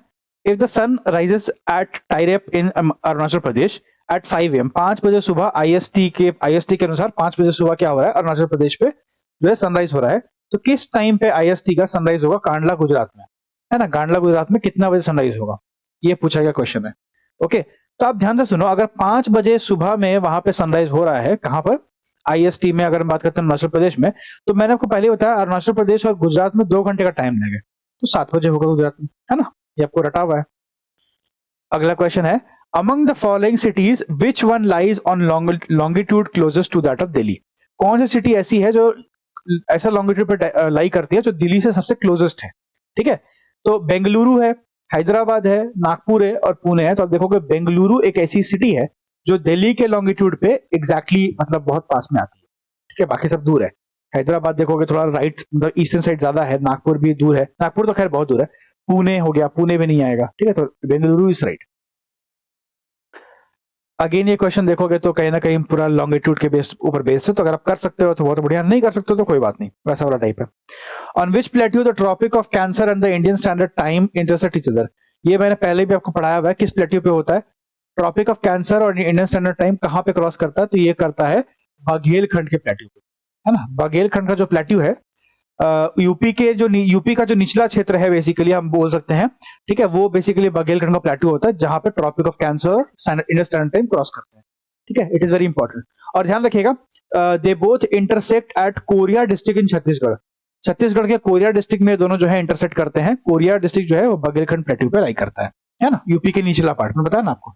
if the sun rises at Tirap in Arunachal Pradesh at 5 AM, 5 बजे सुबह IST के अनुसार 5 बजे सुबह क्या हो रहा है अरुणाचल प्रदेश पे जो है सनराइज हो रहा है, तो किस टाइम पे IST का सनराइज होगा कांडला गुजरात में, है ना? कांडला गुजरात में कितना बजे सनराइज होगा, ये पूछा गया क्वेश्चन है। ओके, तो आप ध्यान से सुनो, अगर 5 बजे सुबह में वहां पे सनराइज हो रहा है, कहां पर? IST में। अगर हम बात करते हैं अरुणाचल प्रदेश में, तो मैंने आपको पहले बताया अरुणाचल प्रदेश और गुजरात में 2 घंटे का टाइम लगेगा, तो 7 बजे होगा गुजरात में, है ना? ये आपको रटा हुआ है। अगला क्वेश्चन है, among the following cities which one lies on longitude closest to that of Delhi? कौन सी सिटी ऐसी है जो ऐसा लॉन्गिट्यूड पे लाई करती है जो दिल्ली से सबसे क्लोजेस्ट है? ठीक है, तो बेंगलुरु है, हैदराबाद है, नागपुर है और पुणे है। तो आप देखोगे बेंगलुरु एक ऐसी सिटी है जो दिल्ली के लॉन्गिट्यूड पे एग्जैक्टली मतलब बहुत पास में आती है। ठीक है, बाकी सब दूर है। हैदराबाद देखोगे थोड़ा राइट मतलब ईस्टर्न साइड ज्यादा है, नागपुर भी दूर है, नागपुर तो खैर बहुत दूर है, पुणे हो गया, पुणे भी नहीं आएगा। ठीक है, तो बेंगलुरु इज राइट। अगेन ये क्वेश्चन देखोगे तो कहीं ना कहीं पूरा लॉन्गिट्यूड के बेस ऊपर बेस है, तो अगर आप कर सकते हो तो बहुत बढ़िया, नहीं कर सकते हो तो कोई बात नहीं, वैसा वाला टाइप है। On which plateau the tropic of cancer and the Indian standard time intersect each other? ये मैंने पहले भी आपको पढ़ाया हुआ है, किस प्लेट्यू पे होता है ट्रॉपिक ऑफ कैंसर और इंडियन स्टैंडर्ड टाइम कहां पे क्रॉस करता है? तो ये करता है बघेलखंड के प्लेट्यू पे, है ना? बघेलखंड का जो प्लेट्यू है यूपी का जो निचला क्षेत्र है बेसिकली हम बोल सकते हैं, ठीक है, वो बेसिकली बघेलखंड का प्लेट्यू होता है जहां पे ट्रॉपिक ऑफ कैंसर और इंडियन स्टैंडर्ड टाइम क्रॉस करते हैं। ठीक है, इट इज वेरी इंपॉर्टेंट। और ध्यान रखिएगा, they both intersect at Korea district in Chhattisgarh. Chhattisgarh के कोरिया डिस्ट्रिक्ट में दोनों जो है इंटरसेक्ट करते हैं। कोरिया डिस्ट्रिक्ट जो है वो बघेलखंड प्लेट्यू पे लाई करता है ना, यूपी के निचला पार्ट में, बताया ना आपको।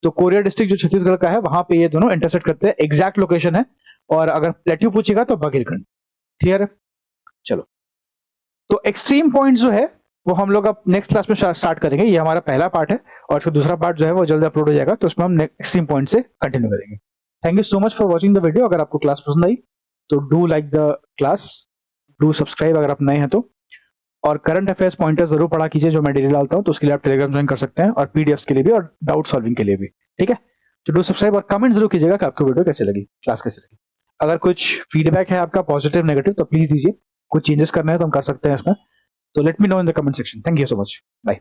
तो कोरिया डिस्ट्रिक्ट जो छत्तीसगढ़ का है वहां पे ये दोनों इंटरसेक्ट करते हैं, एग्जैक्ट लोकेशन है, और अगर प्लेट्यू पूछेगा तो बघेलखंड। क्लियर है? चलो, तो एक्सट्रीम पॉइंट जो है वो हम लोग अब नेक्स्ट क्लास में स्टार्ट करेंगे। ये हमारा पहला पार्ट है और फिर दूसरा पार्ट जो है वो जल्दी अपलोड हो जाएगा, तो उसमें हम एक्सट्रीम पॉइंट से कंटिन्यू करेंगे। Thank you so much for watching the video. अगर आपको क्लास पसंद आई तो do like the class, do subscribe अगर आप नए हैं तो, और करंट अफेयर्स पॉइंटर जरूर पढ़ा कीजिए जो मैं डेली डालता हूँ, तो उसके लिए आप टेलीग्राम ज्वाइन कर सकते हैं, और पीडीएफ के लिए भी और डाउट सॉल्विंग के लिए भी। ठीक है, तो डू सब्सक्राइब और कमेंट जरूर कीजिएगा कि आपको वीडियो कैसे लगी, क्लास कैसे लगी। अगर कुछ फीडबैक है आपका पॉजिटिव नेगेटिव तो प्लीज दीजिए, कुछ चेंजेस करना है तो हम कर सकते हैं इसमें, तो let me know in the comment section. Thank you so much, bye.